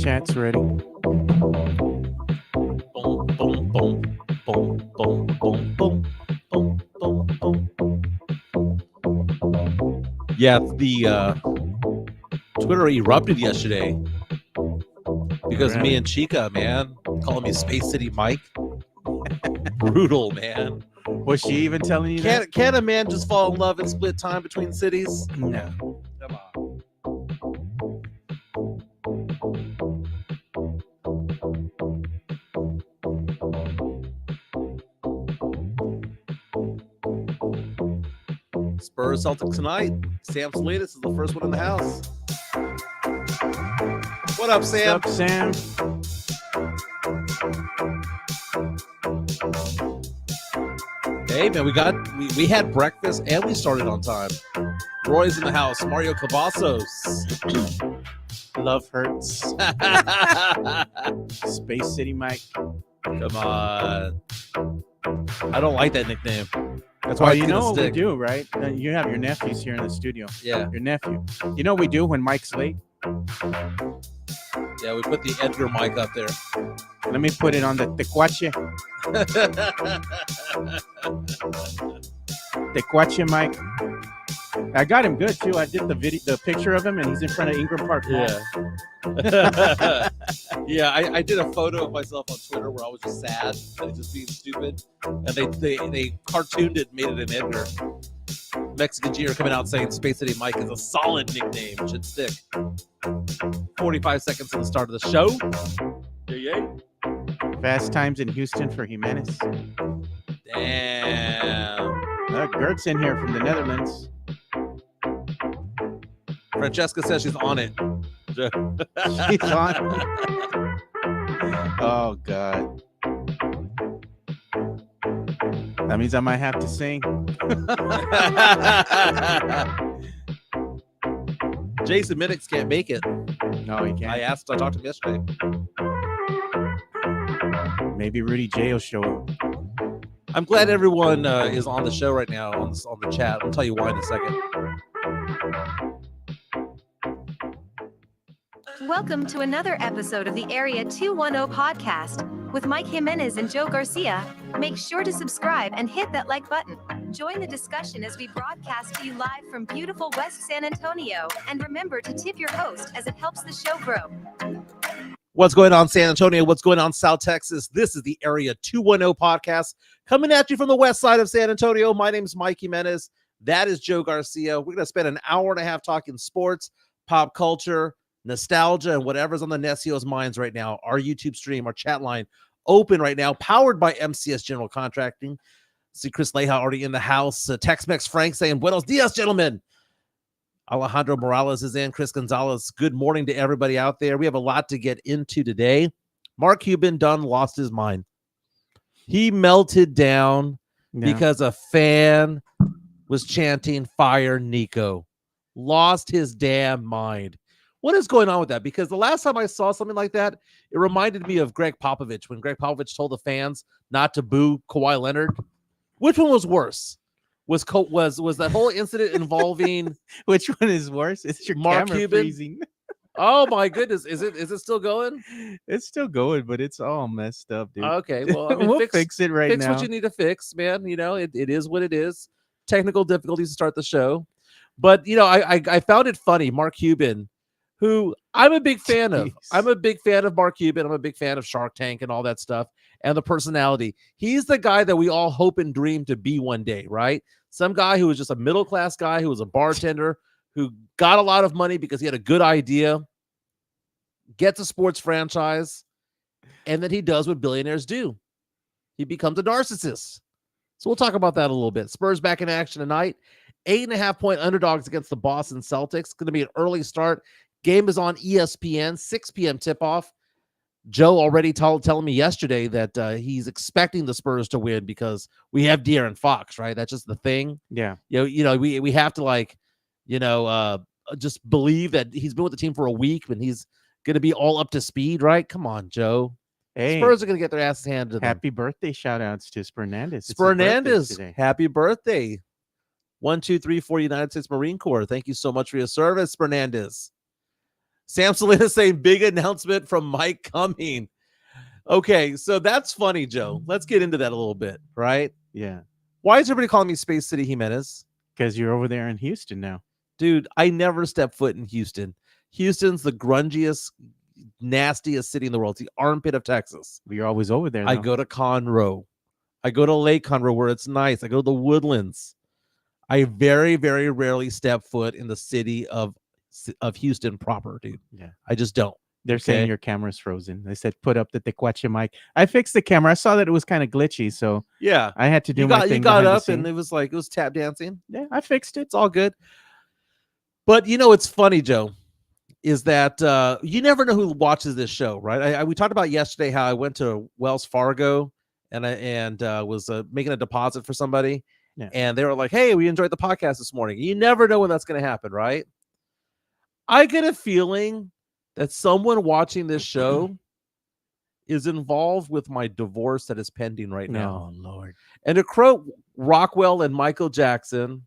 chat's ready. Boom, boom, boom, boom, boom, boom, boom, boom, boom, boom. Yeah, the Twitter erupted yesterday because me Really? and Chica, man, calling me Space City Mike. Brutal, man. Was she even telling you that? Can a man just fall in love and split time between cities? No. Come on. Spurs Celtics tonight. Sam Salinas is the first one in the house. What up, Sam? What's up, Sam? Hey, man, we had breakfast and we started on time. Roy's in the house. Mario Cavazos. Love hurts. Space City Mike. Come on. I don't like that nickname. That's Well, why you it's know gonna what we stick. do, right? You have your nephews here in the studio. Yeah, Your nephew. You know what we do when Mike's late? yeah. We put the Edgar mic up there. Let me put it on the tecuache. Tecuache Mike. I got him good too. I did the picture of him, and he's in front of Ingram Park Mall. Yeah. Yeah, I did a photo of myself on Twitter where I was just sad and just being stupid. And they cartooned it, made it an Edgar. Mexican G are coming out saying Space City Mike is a solid nickname. It should stick. 45 seconds to the start of the show. Yeah. Fast times in Houston for Jimenez. Damn. Gert's in here from the Netherlands. Francesca says she's on it. She's on. Oh, God. That means I might have to sing. Jason Minix can't make it. No, he can't. I talked to him yesterday. Maybe Rudy J will show up. I'm glad everyone is on the show right now on the chat. I'll tell you why in a second. Welcome to another episode of the Area 210 podcast with Mike Jimenez and Joe Garcia. Make sure to subscribe and hit that like button. Join the discussion as we broadcast to you live from beautiful West San Antonio. And remember to tip your host as it helps the show grow. What's going on, San Antonio? What's going on, South Texas? This is the Area 210 podcast coming at you from the west side of San Antonio. My name's Mike Jimenez. That is Joe Garcia. We're going to spend an hour and a half talking sports, pop culture, nostalgia, and whatever's on the Necio's minds right now. Our YouTube stream, our chat line open right now, powered by MCS General Contracting. See Chris Leja already in the house. Tex-Mex Frank saying, Buenos dias, gentlemen. Alejandro Morales is in. Chris Gonzalez, good morning to everybody out there. We have a lot to get into today. Mark Cuban done lost his mind. He melted down because a fan was chanting, "Fire Nico." Lost his damn mind. What is going on with that? Because the last time I saw something like that, it reminded me of Greg Popovich when Greg Popovich told the fans not to boo Kawhi Leonard. Which one was worse? Was that whole incident involving Which one is worse? It's your Mark camera Cuban? freezing. Oh my goodness. Is it still going? It's still going, but it's all messed up, dude. Okay. Well, I mean, we'll fix it right fix now. what you need to fix, man. You know, it is what it is. Technical difficulties to start the show. But you know, I found it funny. Mark Cuban, who I'm a big fan of. I'm a big fan of Mark Cuban. I'm a big fan of Shark Tank and all that stuff and the personality. He's the guy that we all hope and dream to be one day, right? Some guy who was just a middle-class guy who was a bartender who got a lot of money because he had a good idea, gets a sports franchise, and then he does what billionaires do. He becomes a narcissist. So we'll talk about that a little bit. Spurs back in action tonight. 8.5-point underdogs against the Boston Celtics. Going to be an early start. Game is on ESPN, 6 p.m. tip-off. Joe already telling me yesterday that he's expecting the Spurs to win because we have De'Aaron Fox, right? That's just the thing. Yeah. You know, we have to just believe that he's been with the team for a week and he's going to be all up to speed, right? Come on, Joe. Hey, Spurs are going to get their asses handed to them. happy birthday shout outs to Spernandez. Spernandez, happy birthday. 1, 2, 3, 4 United States Marine Corps. Thank you so much for your service, Spernandez. Sam Salinas saying big announcement from Mike coming. Okay, so that's funny, Joe. Let's get into that a little bit, right? Yeah. Why is everybody calling me Space City Jimenez? Because you're over there in Houston now. Dude, I never stepped foot in Houston. Houston's the grungiest, nastiest city in the world. It's the armpit of Texas. You're always over there. I though. go to Conroe. I go to Lake Conroe where it's nice. I go to the Woodlands. I very, very rarely step foot in the city of Houston proper, dude. Yeah. I just don't. They're Okay. saying your camera's frozen. They said put up the Tequache mic. I fixed the camera. I saw that it was kind of glitchy, so Yeah. I had to do my thing. You got behind the up and scene. it was tap dancing. Yeah, I fixed it. It's all good. But you know, it's funny, Joe, is that you never know who watches this show, right? We talked about yesterday how I went to Wells Fargo and I was making a deposit for somebody. Yeah. And they were like, hey, we enjoyed the podcast this morning. You never know when that's going to happen, right? I get a feeling that someone watching this show is involved with my divorce that is pending right now. Oh, Lord. And to quote Rockwell and Michael Jackson,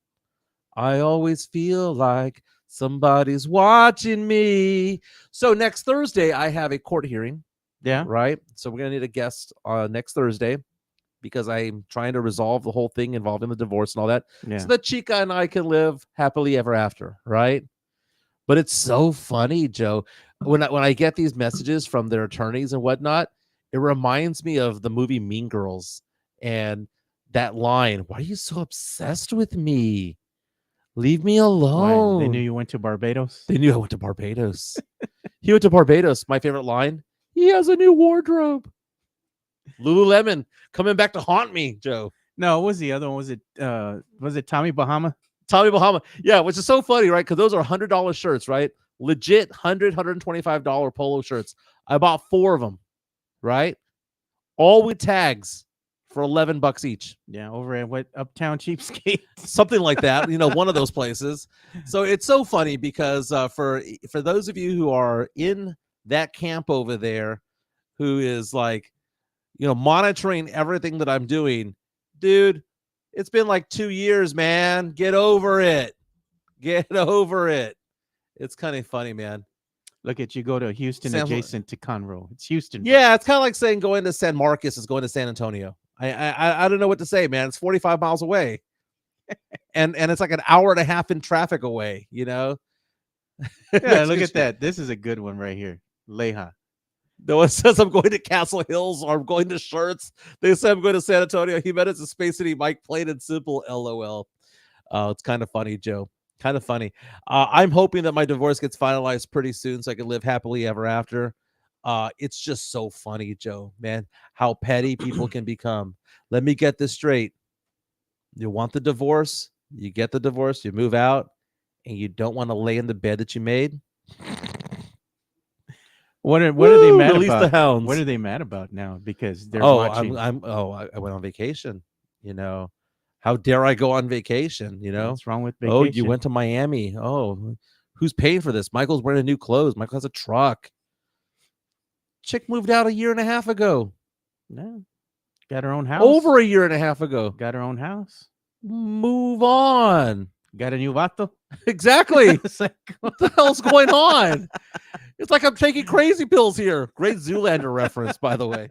I always feel like somebody's watching me. So next Thursday, I have a court hearing, Yeah. right? So we're going to need a guest next Thursday because I'm trying to resolve the whole thing involving the divorce and all that. Yeah. So that Chica and I can live happily ever after, right? But it's so funny, Joe. When I get these messages from their attorneys and whatnot, it reminds me of the movie Mean Girls and that line, why are you so obsessed with me? Leave me alone. Why? They knew you went to Barbados. They knew I went to Barbados. He went to Barbados. My favorite line, he has a new wardrobe. Lululemon coming back to haunt me, Joe. No, what was the other one? Was it Tommy Bahama? Tommy Bahama. Yeah, which is so funny, right? Because those are $100 shirts, right? Legit $125 polo shirts. I bought 4 of them, right? All with tags for $11 each. Yeah, over at what Uptown Cheapskate. Something like that, you know, one of those places. So it's so funny because for those of you who are in that camp over there who is like, you know, monitoring everything that I'm doing, dude, it's been like 2 years, man. Get over it. Get over it. It's kind of funny, man. Look at you go to Houston adjacent to Conroe. It's Houston. Yeah, it's kind of like saying going to San Marcos is going to San Antonio. I don't know what to say, man. It's 45 miles away. and it's like an hour and a half in traffic away, you know? Yeah, look at that. This is a good one right here. Leja. No one says I'm going to Castle Hills or I'm going to Shirts. They say I'm going to San Antonio. He meant it's a Space City Mike, plain and simple, LOL. It's kind of funny, Joe. Kind of funny. I'm hoping that my divorce gets finalized pretty soon so I can live happily ever after. It's just so funny, Joe, man, how petty people can become. Let me get this straight. You want the divorce, you get the divorce, you move out, and you don't want to lay in the bed that you made. What are they mad release about? the hounds. What are they mad about now? Because they're watching. I went on vacation. You know, how dare I go on vacation? You know, What's wrong with vacation? oh, you went to Miami. Oh, who's paying for this? Michael's wearing new clothes. Michael has a truck. Chick moved out 1.5 years ago. No. Got her own house. Over 1.5 years ago. Got her own house. Move on. Got a new vato. Exactly. It's like, What the hell's going on? It's like I'm taking crazy pills here. Great Zoolander reference, by the way.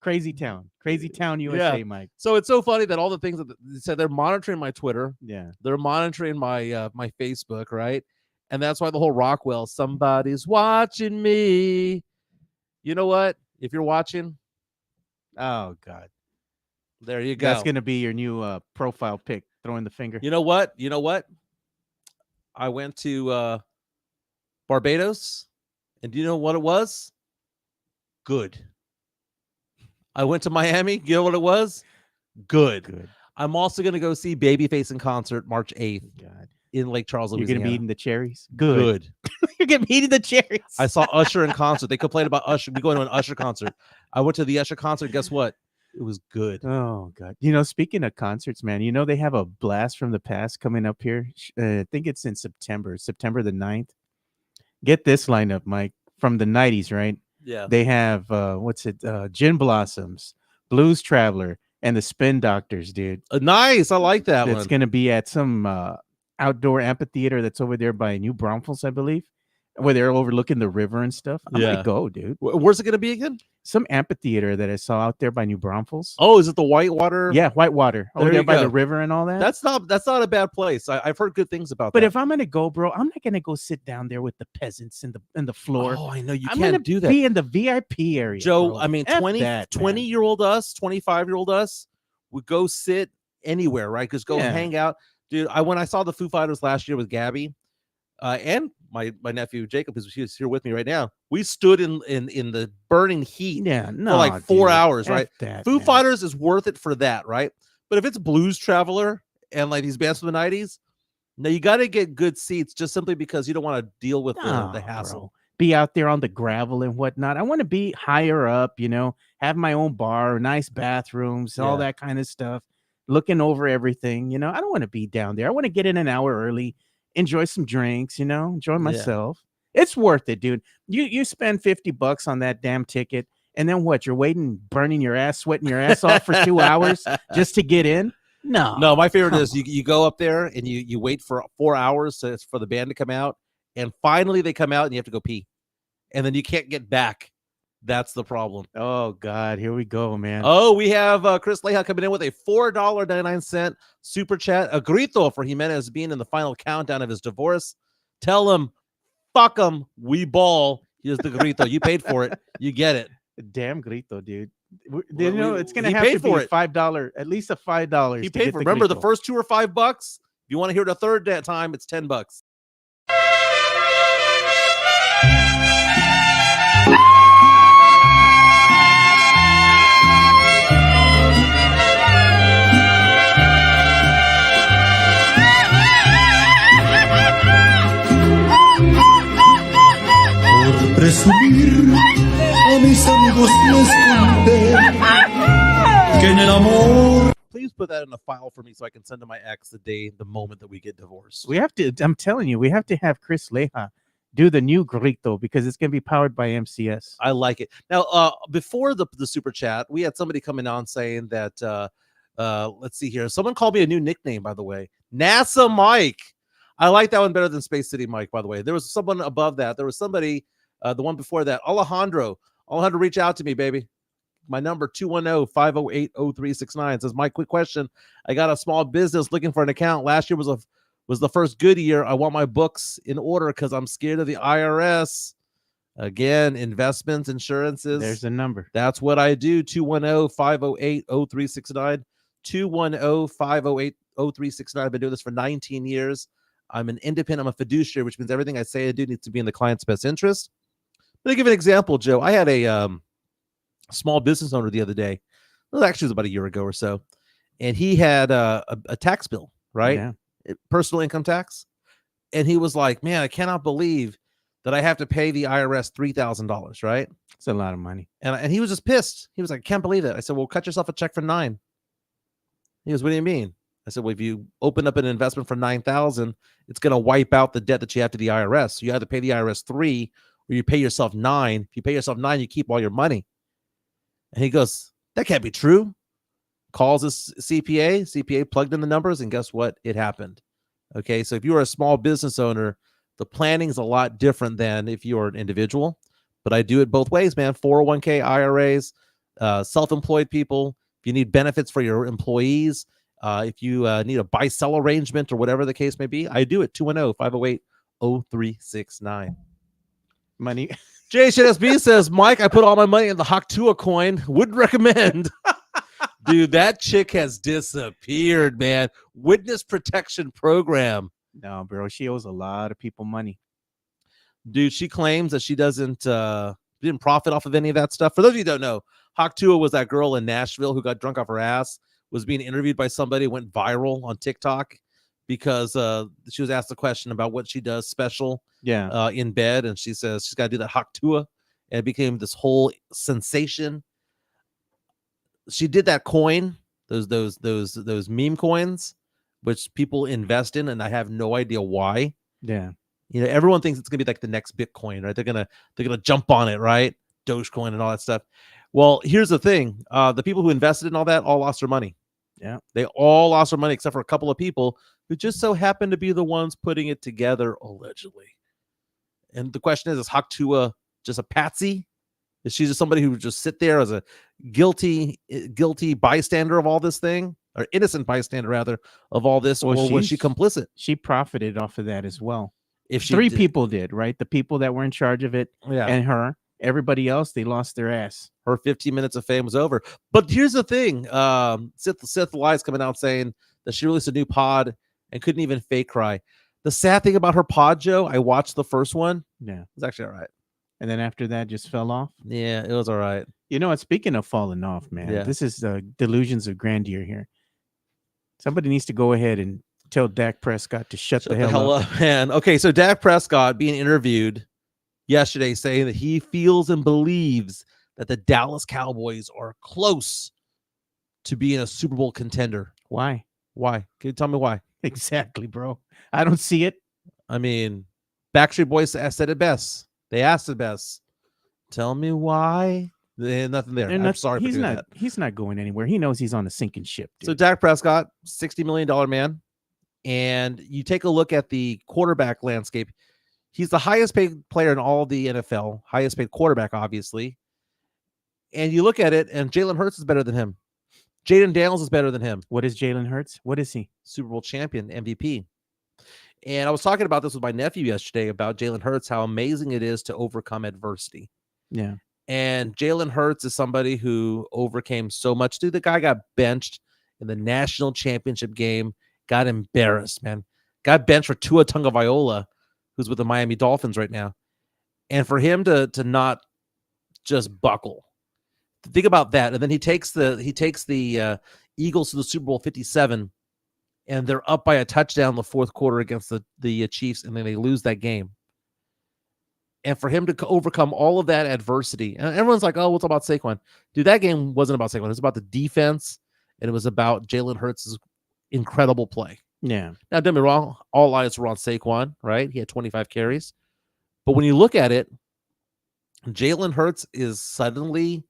Crazy Town, USA, Yeah. Mike. So it's so funny that all the things that they said, they're monitoring my Twitter, Yeah. they're monitoring my my Facebook, right? And that's why the whole Rockwell, somebody's watching me. You know what? If you're watching, Oh God, there you go. that's gonna be your new profile pic. Throwing the finger. You know what? You know what? I went to Barbados, and do you know what it was? Good. I went to Miami. You know what it was? Good. Good. I'm also going to go see Babyface in concert March 8th God, in Lake Charles, you're Louisiana. gonna be eating the cherries. Good. Good. You're gonna be eating the cherries. I saw Usher in concert. They complained about Usher. We going to an Usher concert. I went to the Usher concert. Guess what? It was good. Oh God! You know, speaking of concerts, man, you know they have a blast from the past coming up here. I think it's in September the 9th. Get this lineup, Mike, from the 90s, right? Yeah. They have Gin Blossoms, Blues Traveler, and the Spin Doctors, dude. Nice. I like that It's one. gonna be at some outdoor amphitheater that's over there by New Braunfels, I believe. where they're overlooking the river and stuff. I Yeah. might go, dude. Where's it going to be again? Some amphitheater that I saw out there by New Braunfels. Oh, is it the Whitewater? Yeah, Whitewater. Over There there you by go. the river and all that. That's not a bad place. I've heard good things about But that. if I'm gonna go, bro, I'm not gonna go sit down there with the peasants in the floor. Oh, I know you I'm gonna can't do that. be in the VIP area, Joe, bro. I mean, F 20 that, year old us, 25-year-old us would go sit anywhere, right? Just go Yeah. hang out. Dude, when I saw the Foo Fighters last year with Gabby, and my nephew Jacob, who's here with me right now, we stood in the burning heat Yeah, no, for like 4 dude. hours, F right? that, Foo man. Fighters is worth it for that, right? But if it's Blues Traveler and like these bands from the 90s, no, you got to get good seats just simply because you don't want to deal with the Nah, hassle. bro. Be out there on the gravel and whatnot. I want to be higher up, have my own bar, nice bathrooms, all Yeah. that kind of stuff, looking over everything. I don't want to be down there. I want to get in an hour early, enjoy some drinks, enjoy myself. It's worth it, dude. You spend $50 on that damn ticket, and then what? You're waiting, burning your ass, sweating your ass off for 2 hours just to get in? No, my favorite come is you go up there and you wait for 4 hours for the band to come out, and finally they come out and you have to go pee, and then you can't get back. That's the problem. Oh God, here we go, man. Oh, we have Chris Leha coming in with a $4.99 super chat. A grito for Jimenez being in the final countdown of his divorce. Tell him, fuck him, we ball. Here's the grito. You paid for it. You get it. Damn grito, dude. It's gonna he have paid to for be it. $5, at least a $5. He to paid get for. Remember, the grito. first 2 are $5. If you want to hear it a third time, it's $10. Por presumir a mis amigos les conté que en el amor. Please put that in a file for me so I can send to my ex the moment that we get divorced. We have to. I'm telling you, we have to have Chris Leha do the new grito because it's gonna be powered by MCS. I like it. Now, before the super chat, we had somebody coming on saying that. Let's see here. Someone called me a new nickname, by the way, NASA Mike. I like that one better than Space City Mike, by the way. There was someone above that. There was somebody, the one before that, Alejandro. Alejandro, reach out to me, baby. My number 210-508-0369 says, Mike, quick question. I got a small business looking for an account. Last year was the first good year. I want my books in order because I'm scared of the IRS. Again, investments, insurances. There's the number. That's what I do. 210-508-0369. 210-508-0369. I've been doing this for 19 years. I'm an independent. I'm a fiduciary, which means everything I say I do needs to be in the client's best interest. Let me give you an example, Joe. I had a small business owner the other day. Well, actually, it was about a year ago or so. And he had a tax bill, right? Yeah. Personal income tax. And he was like, man, I cannot believe that I have to pay the IRS $3,000, right? It's a lot of money. And he was just pissed. He was like, can't believe it. I said, well, cut yourself a check for $9,000. He goes, what do you mean? I said, well, if you open up an investment for $9,000, it's going to wipe out the debt that you have to the IRS. So you have to pay the IRS $3,000, or you pay yourself $9,000. If you pay yourself $9,000, you keep all your money. And he goes, that can't be true. Calls his CPA. CPA plugged in the numbers, and guess what? It happened. Okay, so if you are a small business owner, the planning is a lot different than if you are an individual. But I do it both ways, man. 401k, IRAs, self-employed people. If you need benefits for your employees, if you need a buy-sell arrangement or whatever the case may be, I do it. 210-508-0369. Money. Jason SB says, Mike, I put all my money in the Haktua coin. Would recommend. Dude, that chick has disappeared, man. Witness protection program. No, bro. She owes a lot of people money. Dude, she claims that she didn't profit off of any of that stuff. For those of you who don't know, Haktua was that girl in Nashville who got drunk off her ass, was being interviewed by somebody, went viral on TikTok because she was asked a question about what she does special in bed, and she says she's got to do that Haktua, and it became this whole sensation. She did that coin, those meme coins, which people invest in, and I have no idea why. Yeah. You know, everyone thinks it's gonna be like the next Bitcoin, right? They're gonna jump on it, right? Dogecoin and all that stuff. Well, here's the thing: the people who invested in all that all lost their money. Yeah, they all lost their money except for a couple of people who just so happened to be the ones putting it together, allegedly. And the question is Haktua just a patsy? Is she just somebody who would just sit there as a guilty bystander of all this thing, or innocent bystander rather of all this, Well, or was she complicit? She profited off of that as well. If she Three did- people did, right? The people that were in charge of it, yeah, and her. Everybody else, they lost their ass. her 15 minutes of fame was over. But here's the thing: Sith Lies coming out saying that she released a new pod and couldn't even fake cry. The sad thing about her pod, Joe, I watched the first one. Yeah, It was actually all right. and then after that, just fell off. Yeah, it was all right. You know what? Speaking of falling off, man, Yeah. this is delusions of grandeur here. Somebody needs to go ahead and tell Dak Prescott to shut the hell up. man. Okay, so Dak Prescott being interviewed yesterday saying that he feels and believes that the Dallas Cowboys are close to being a Super Bowl contender. Why? Why? Can you tell me why? Exactly, bro. I don't see it. I mean, Backstreet Boys said it best. They asked it best. Tell me why. Nothing there. They're I'm not- sorry for he's doing not. that. He's not going anywhere. He knows he's on a sinking ship. So Dude. Dak Prescott, $60 million man. And you take a look at the quarterback landscape. He's the highest paid player in all of the NFL, highest paid quarterback, obviously. And you look at it, and Jalen Hurts is better than him. Jaden Daniels is better than him. What is Jalen Hurts? What is he? Super Bowl champion, MVP. And I was talking about this with my nephew yesterday about Jalen Hurts, how amazing it is to overcome adversity. Yeah. And Jalen Hurts is somebody who overcame so much. Dude, the guy got benched in the national championship game, got embarrassed, man. Got benched for Tua Tagovailoa, who's with the Miami Dolphins right now. And for him to not just buckle. Think about that. And then he takes the Eagles to the Super Bowl 57, and they're up by a touchdown in the fourth quarter against the Chiefs, and then they lose that game. And for him to overcome all of that adversity, and everyone's like, oh, what's about Saquon? Dude, that game wasn't about Saquon. It was about the defense, and it was about Jalen Hurts' incredible play. Yeah. Now, don't get me wrong, all eyes were on Saquon, right? He had 25 carries. But when you look at it, Jalen Hurts is suddenly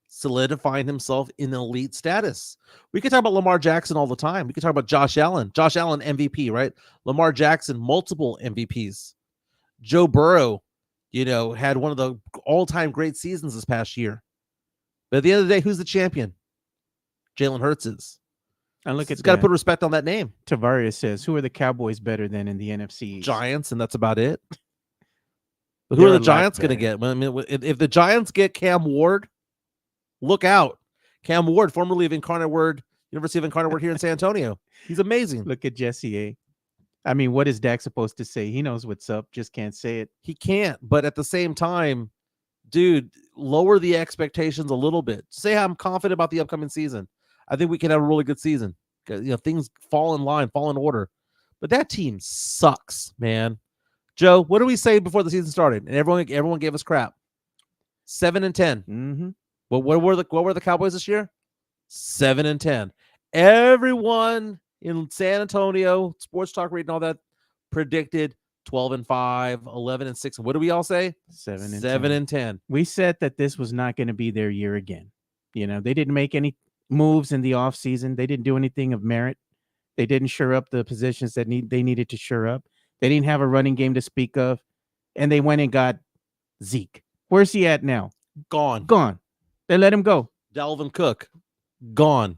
solidifying himself in elite status. We could talk about Lamar Jackson all the time. We could talk about Josh Allen. Josh Allen, MVP, right? Lamar Jackson, multiple MVPs. Joe Burrow, had one of the all-time great seasons this past year. But at the end of the day, who's the champion? Jalen Hurts is. And look at Got to that. put respect on that name. Tavares says, who are the Cowboys better than in the NFC? Giants, and that's about it. But who They're are a the lot Giants going to better. get? I mean, if the Giants get Cam Ward, look out. Cam Ward, formerly of Incarnate Word, University of Incarnate Word here in San Antonio. He's amazing. Look at Jesse A. I mean, what is Dak supposed to say? He knows what's up, just can't say it. He can't, but at the same time, dude, lower the expectations a little bit. Say I'm confident about the upcoming season. I think we can have a really good season. Things fall in line, fall in order. But that team sucks, man. Joe, what did we say before the season started? And everyone gave us crap. 7-10. Mm-hmm. But what were the Cowboys this year? 7-10. Everyone in San Antonio, sports talk radio and all that, predicted 12-5, 11-6. What do we all say? 7-10. We said that this was not going to be their year again. They didn't make any moves in the offseason. They didn't do anything of merit. They didn't shore up the positions that they needed to shore up. They didn't have a running game to speak of. And they went and got Zeke. Where's he at now? Gone. They let him go. Dalvin Cook, gone.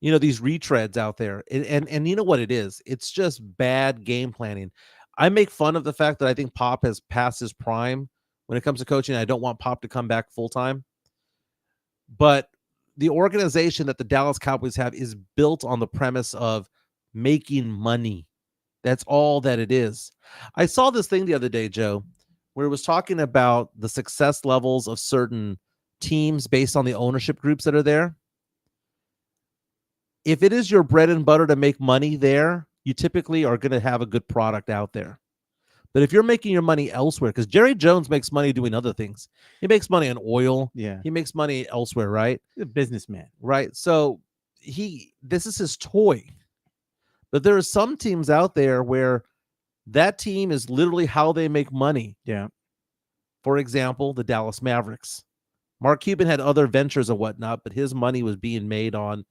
These retreads out there. And you know what it is? It's just bad game planning. I make fun of the fact that I think Pop has passed his prime when it comes to coaching. I don't want Pop to come back full time. But the organization that the Dallas Cowboys have is built on the premise of making money. That's all that it is. I saw this thing the other day, Joe, where it was talking about the success levels of certain teams based on the ownership groups that are there. If it is your bread and butter to make money there, you typically are going to have a good product out there. But if you're making your money elsewhere, because Jerry Jones makes money doing other things. He makes money on oil. Yeah. He makes money elsewhere, right? He's a businessman. Right. So this is his toy. But there are some teams out there where that team is literally how they make money. Yeah. For example, the Dallas Mavericks. Mark Cuban had other ventures and whatnot, but his money was being made on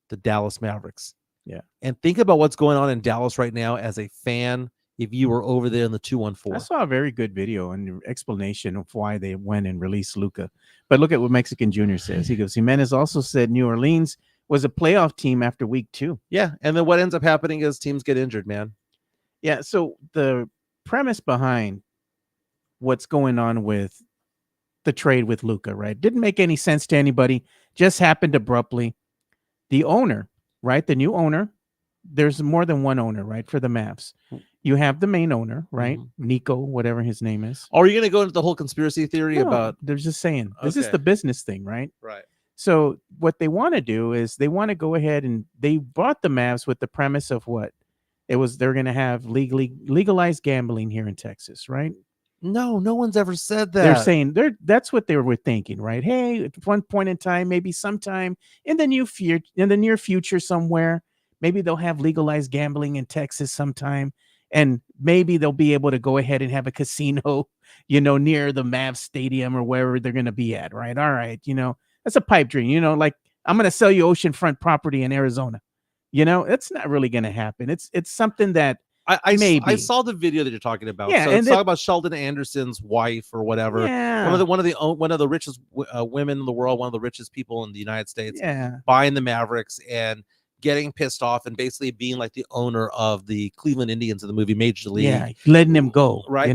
the Dallas Mavericks. Yeah. And think about what's going on in Dallas right now as a fan if you were over there in the I 214. saw a very good video and explanation of why they went and released Luca. But look at what Mexican Junior says. He goes, Jimenez also said New Orleans was a playoff team after week 2. Yeah, and then what ends up happening is teams get injured, man. Yeah, so the premise behind what's going on with the trade with Luca, right? Didn't make any sense to anybody. Just happened abruptly. The owner, right? The new owner, there's more than one owner, right? For the Mavs. You have the main owner, right? Nico, whatever his name is. Are you going to go into the whole conspiracy theory No, about? they're just saying this is Okay. the business thing, right? Right. So what they want to do is they want to go ahead and they bought the Mavs with the premise of what? They're going to have legalized gambling here in Texas, right? No one's ever said that. They're saying that's what they were thinking, right? Hey, at one point in time, maybe sometime in the near future somewhere, maybe they'll have legalized gambling in Texas sometime, and maybe they'll be able to go ahead and have a casino, near the Mavs stadium or wherever they're going to be at, right? All right, that's a pipe dream, like I'm going to sell you oceanfront property in Arizona. It's not really going to happen. It's something that I saw the video that you're talking about. Yeah, so and it's talking about Sheldon Anderson's wife or whatever. Yeah. One of the richest women in the world, one of the richest people in the United States. Yeah. Buying the Mavericks and getting pissed off and basically being like the owner of the Cleveland Indians in the movie Major League. Yeah, letting him go, right?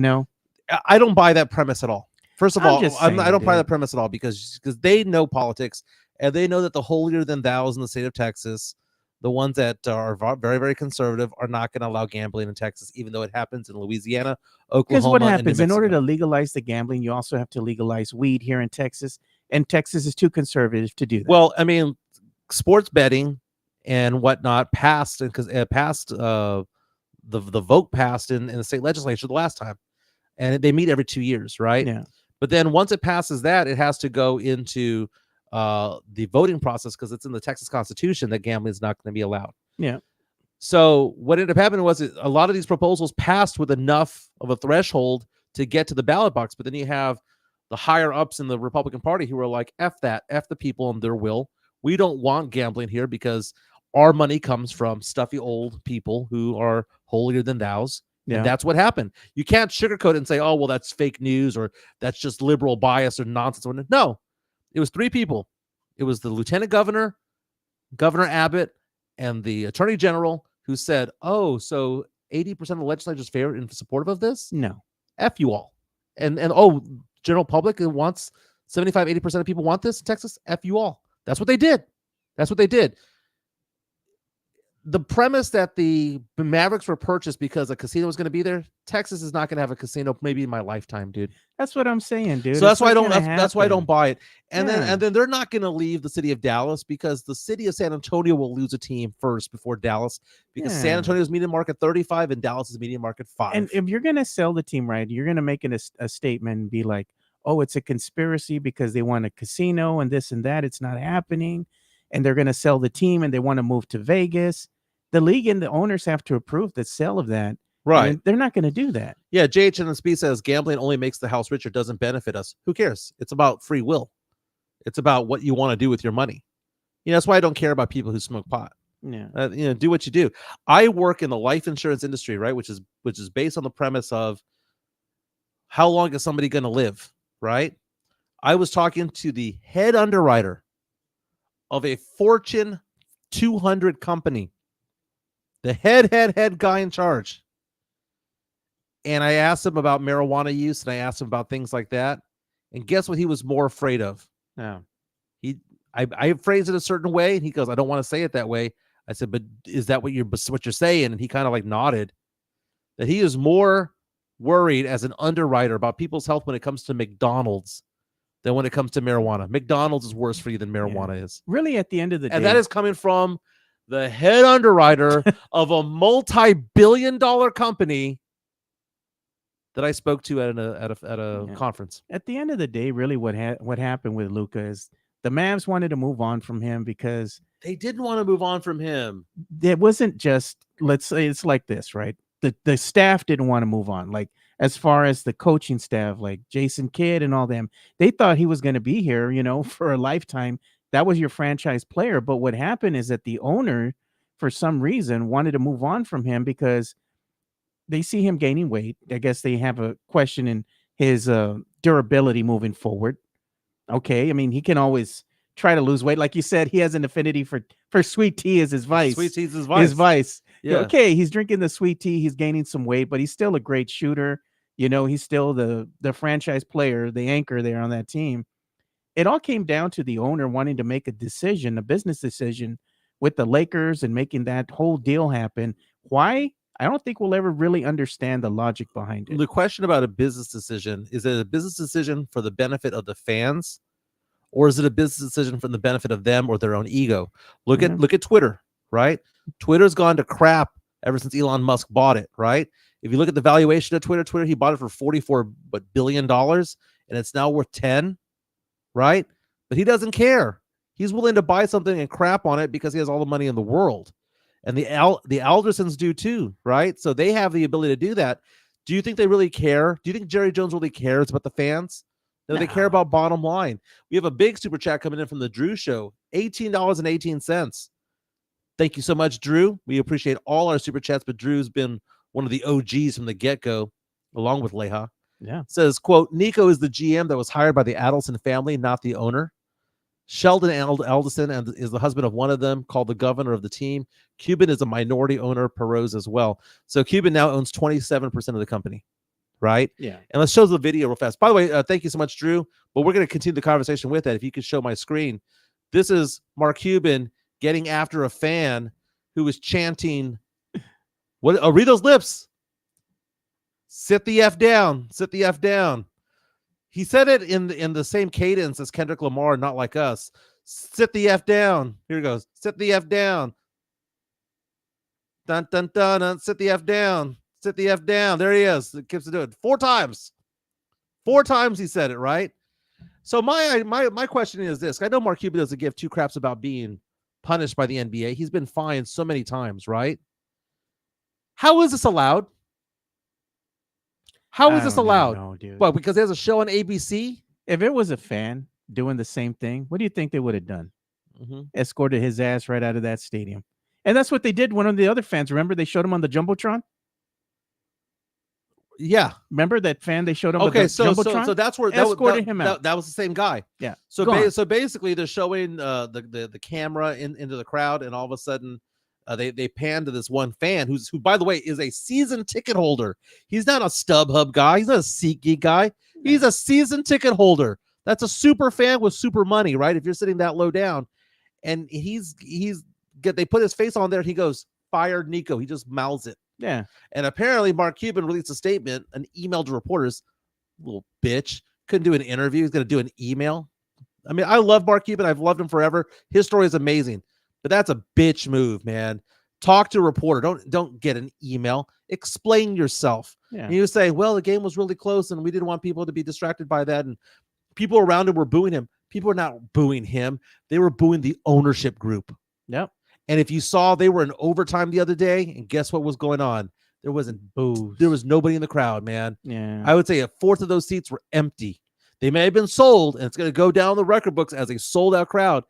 I don't buy that premise at all. First of all, I don't buy dude. that premise at all because they know politics and they know that the holier than thous in the state of Texas, the ones that are very, very conservative, are not going to allow gambling in Texas, even though it happens in Louisiana, Oklahoma. Because what happens and in order to legalize the gambling, you also have to legalize weed here in Texas, and Texas is too conservative to do that. Well, I mean, sports betting and whatnot passed because it passed the vote passed in the state legislature the last time, and they meet every 2 years, right? Yeah. But then once it passes that, it has to go into the voting process because it's in the Texas Constitution that gambling is not going to be allowed. Yeah. So what ended up happening was a lot of these proposals passed with enough of a threshold to get to the ballot box. But then you have the higher ups in the Republican Party who are like, F that, F the people and their will. We don't want gambling here because our money comes from stuffy old people who are holier than thous. Yeah. And that's what happened. You can't sugarcoat it and say, oh, well, that's fake news or that's just liberal bias or nonsense. No, it was 3 people. It was the lieutenant governor, Governor Abbott, and the attorney general who said, oh, so 80% of the legislature is fair and supportive of this? No. F you all. And general public wants 75, 80% of people want this in Texas? F you all. That's what they did. The premise that the Mavericks were purchased because a casino was going to be there, Texas is not going to have a casino maybe in my lifetime, dude. That's what I'm saying, dude. So that's why I don't buy it. And Yeah. then they're not going to leave the city of Dallas because the city of San Antonio will lose a team first before Dallas because San Yeah. Antonio's median market 35 and Dallas is median market 5. And if you're going to sell the team, right, you're going to make a statement and be like, oh, it's a conspiracy because they want a casino and this and that. It's not happening. And they're going to sell the team and they want to move to Vegas. The league and the owners have to approve the sale of that. Right. And they're not going to do that. Yeah, JHNSB says gambling only makes the house richer, doesn't benefit us. Who cares? It's about free will. It's about what you want to do with your money. That's why I don't care about people who smoke pot. Yeah. Do what you do. I work in the life insurance industry, right? Which is based on the premise of how long is somebody going to live, right? I was talking to the head underwriter of a Fortune 200 company, the head guy in charge. And I asked him about marijuana use and I asked him about things like that. And guess what he was more afraid of? No. I phrased it a certain way and he goes, I don't want to say it that way. I said, but is that what you're saying? And he kind of like nodded that he is more worried as an underwriter about people's health when it comes to McDonald's than when it comes to marijuana. McDonald's is worse for you than marijuana is. Really, at the end of the day. And that is coming from the head underwriter of a multi-billion-dollar company that I spoke to at a conference. At the end of the day, really what happened with Luka is the Mavs wanted to move on from him because they didn't want to move on from him. It wasn't just, let's say it's like this, right? The staff didn't want to move on. Like as far as the coaching staff, like Jason Kidd and all them, they thought he was going to be here, for a lifetime. That was your franchise player. But what happened is that the owner, for some reason, wanted to move on from him because they see him gaining weight. I guess they have a question in his durability moving forward. Okay, I mean, he can always try to lose weight. Like you said, he has an affinity for sweet tea as his vice. Sweet tea's his His vice. Yeah. Okay, he's drinking the sweet tea. He's gaining some weight, but he's still a great shooter. He's still the franchise player, the anchor there on that team. It all came down to the owner wanting to make a decision, a business decision with the Lakers and making that whole deal happen. Why? I don't think we'll ever really understand the logic behind it. The question about a business decision, is it a business decision for the benefit of the fans, or is it a business decision for the benefit of them or their own ego? Look at Twitter, right? Twitter's gone to crap ever since Elon Musk bought it, right? If you look at the valuation of Twitter, he bought it for $44 billion, and it's now worth 10, right? But he doesn't care. He's willing to buy something and crap on it because he has all the money in the world. And the Aldersons do too, right? So they have the ability to do that. Do you think they really care? Do you think Jerry Jones really cares about the fans? No, they care about bottom line. We have a big super chat coming in from the Drew Show, $18.18. Thank you so much, Drew. We appreciate all our super chats, but Drew's been one of the OGs from the get-go, along with Leha. Yeah. Says, quote, Nico is the GM that was hired by the Adelson family, not the owner. Sheldon Alderson is the husband of one of them, called the governor of the team. Cuban is a minority owner, Perot as well. So Cuban now owns 27% of the company, right? Yeah. And let's show the video real fast. By the way, thank you so much, Drew. But we're going to continue the conversation with that. If you could show my screen. This is Mark Cuban getting after a fan who was chanting, read those lips. Sit the F down. Sit the F down. He said it in the same cadence as Kendrick Lamar, Not Like Us. Sit the F down. Here he goes. Sit the F down. Dun, dun, dun, dun. Sit the F down. Sit the F down. There he is. It keeps doing it 4 times. 4 times he said it, right? So my question is this. I know Mark Cuban doesn't give 2 craps about being punished by the NBA. He's been fined so many times, right? How is this allowed? How is this allowed? No, dude. Well, because there's a show on ABC. If it was a fan doing the same thing, what do you think they would have done? Escorted his ass right out of that stadium. And that's what they did. One of the other fans, remember they showed him on the Jumbotron? Yeah. Remember that fan they showed him okay, the so Jumbotron? so that's where escorted him out. That was the same guy. Yeah. So so basically they're showing the camera into the crowd, and all of a sudden they pan to this one fan who by the way is a season ticket holder. He's not a StubHub guy. He's not a SeatGeek guy. He's a season ticket holder. That's a super fan with super money, right? If you're sitting that low down, and they put his face on there, and he goes, "Fired Nico." He just mouths it. Yeah. And apparently Mark Cuban released a statement, an email to reporters. Little bitch. Couldn't do an interview. He's going to do an email. I mean, I love Mark Cuban. I've loved him forever. His story is amazing. But that's a bitch move, man. Talk to a reporter. Don't get an email. Explain yourself. Yeah. And you say, well, the game was really close, and we didn't want people to be distracted by that. And people around him were booing him. People are not booing him. They were booing the ownership group. Yep. And if you saw, they were in overtime the other day, and guess what was going on? There wasn't booze. There was nobody in the crowd, man. Yeah. I would say 1/4 of those seats were empty. They may have been sold, and it's going to go down the record books as a sold-out crowd.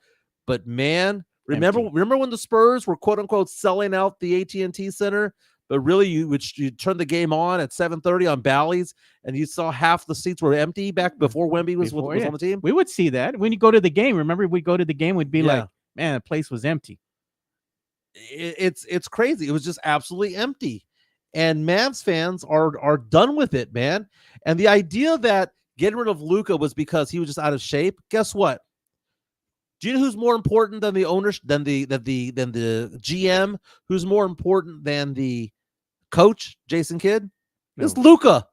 But man, remember when the Spurs were quote unquote selling out the AT&T Center, but really you turn the game on at 7:30 on Bally's, and you saw half the seats were empty back before Wemby was on the team. We would see that when you go to the game. Remember, we go to the game, we'd be like, man, the place was empty. It's crazy. It was just absolutely empty. And Mavs fans are done with it, man. And the idea that getting rid of Luka was because he was just out of shape. Guess what? Do you know who's more important than the owners, than the GM? Who's more important than the coach, Jason Kidd? No. It's Luka.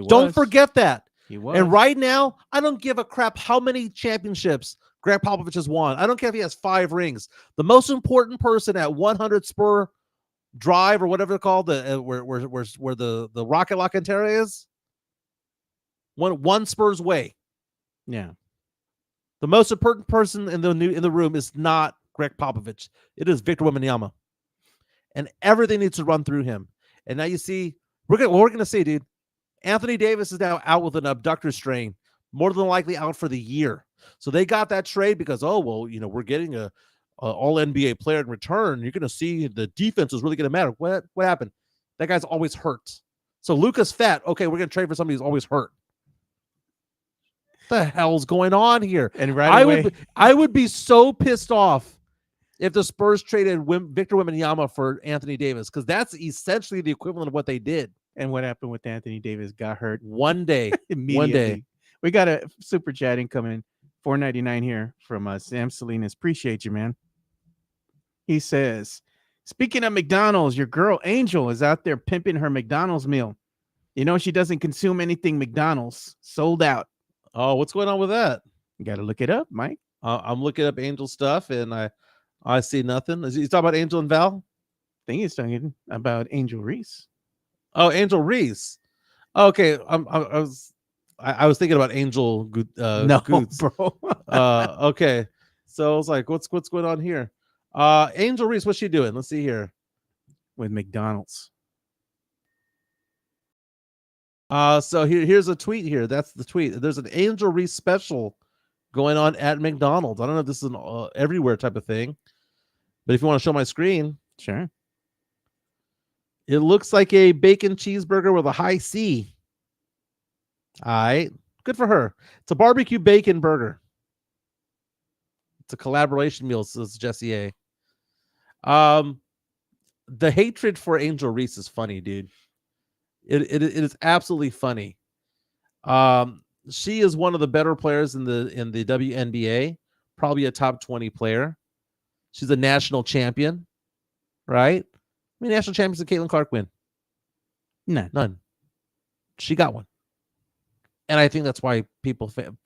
Don't forget that. He was. And right now, I don't give a crap how many championships Greg Popovich has won. I don't care if he has 5 rings. The most important person at 100 Spur Drive or whatever they're called, where the Rocket La Cantera is, one Spurs way. Yeah. The most important person in the room is not Greg Popovich. It is Victor Wembanyama, and everything needs to run through him. And now you see, we're gonna see, dude. Anthony Davis is now out with an abductor strain, more than likely out for the year. So they got that trade because, we're getting a all NBA player in return. You're going to see the defense is really going to matter. What happened? That guy's always hurt. So Luka's fat. Okay, we're gonna trade for somebody who's always hurt. What the hell's going on here? And right away, I would be so pissed off if the Spurs traded Victor Wembanyama for Anthony Davis, because that's essentially the equivalent of what they did. and what happened with Anthony Davis? Got hurt One day. immediately. One day. We got a super chat incoming, $4.99 here from Sam Salinas. Appreciate you, man. He says, speaking of McDonald's, your girl Angel is out there pimping her McDonald's meal. You know, she doesn't consume anything McDonald's. Sold out. Oh, what's going on with that? You got to look it up, Mike. I'm looking up Angel stuff, and I see nothing. Is he talking about Angel and Val? I think he's talking about Angel Reese. Oh, Angel Reese. Okay, I was thinking about Angel. No, Goods. bro. Okay, so I was like, what's going on here? Angel Reese, what's she doing? Let's see here. With McDonald's. So here's a tweet here. That's the tweet. There's an Angel Reese special going on at McDonald's. I don't know if this is an everywhere type of thing, but if you want to show my screen, Sure. it looks like a bacon cheeseburger with a high C. All right, good for her. It's a barbecue bacon burger. It's a collaboration meal, says Jesse A. The hatred for Angel Reese is funny, dude. It is absolutely funny. She is one of the better players in the WNBA, probably a top 20 player. She's a national champion, right? I mean, national champions did Caitlin Clark win? None. She got one, and I think that's why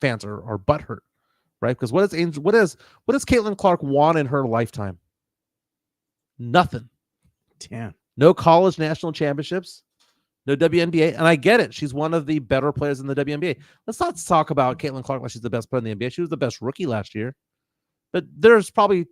fans are butthurt, right? Because what does Caitlin Clark want in her lifetime? Nothing. Damn. No college national championships. No WNBA, and I get it. She's one of the better players in the WNBA. Let's not talk about Caitlin Clark like she's the best player in the NBA. She was the best rookie last year. But there's probably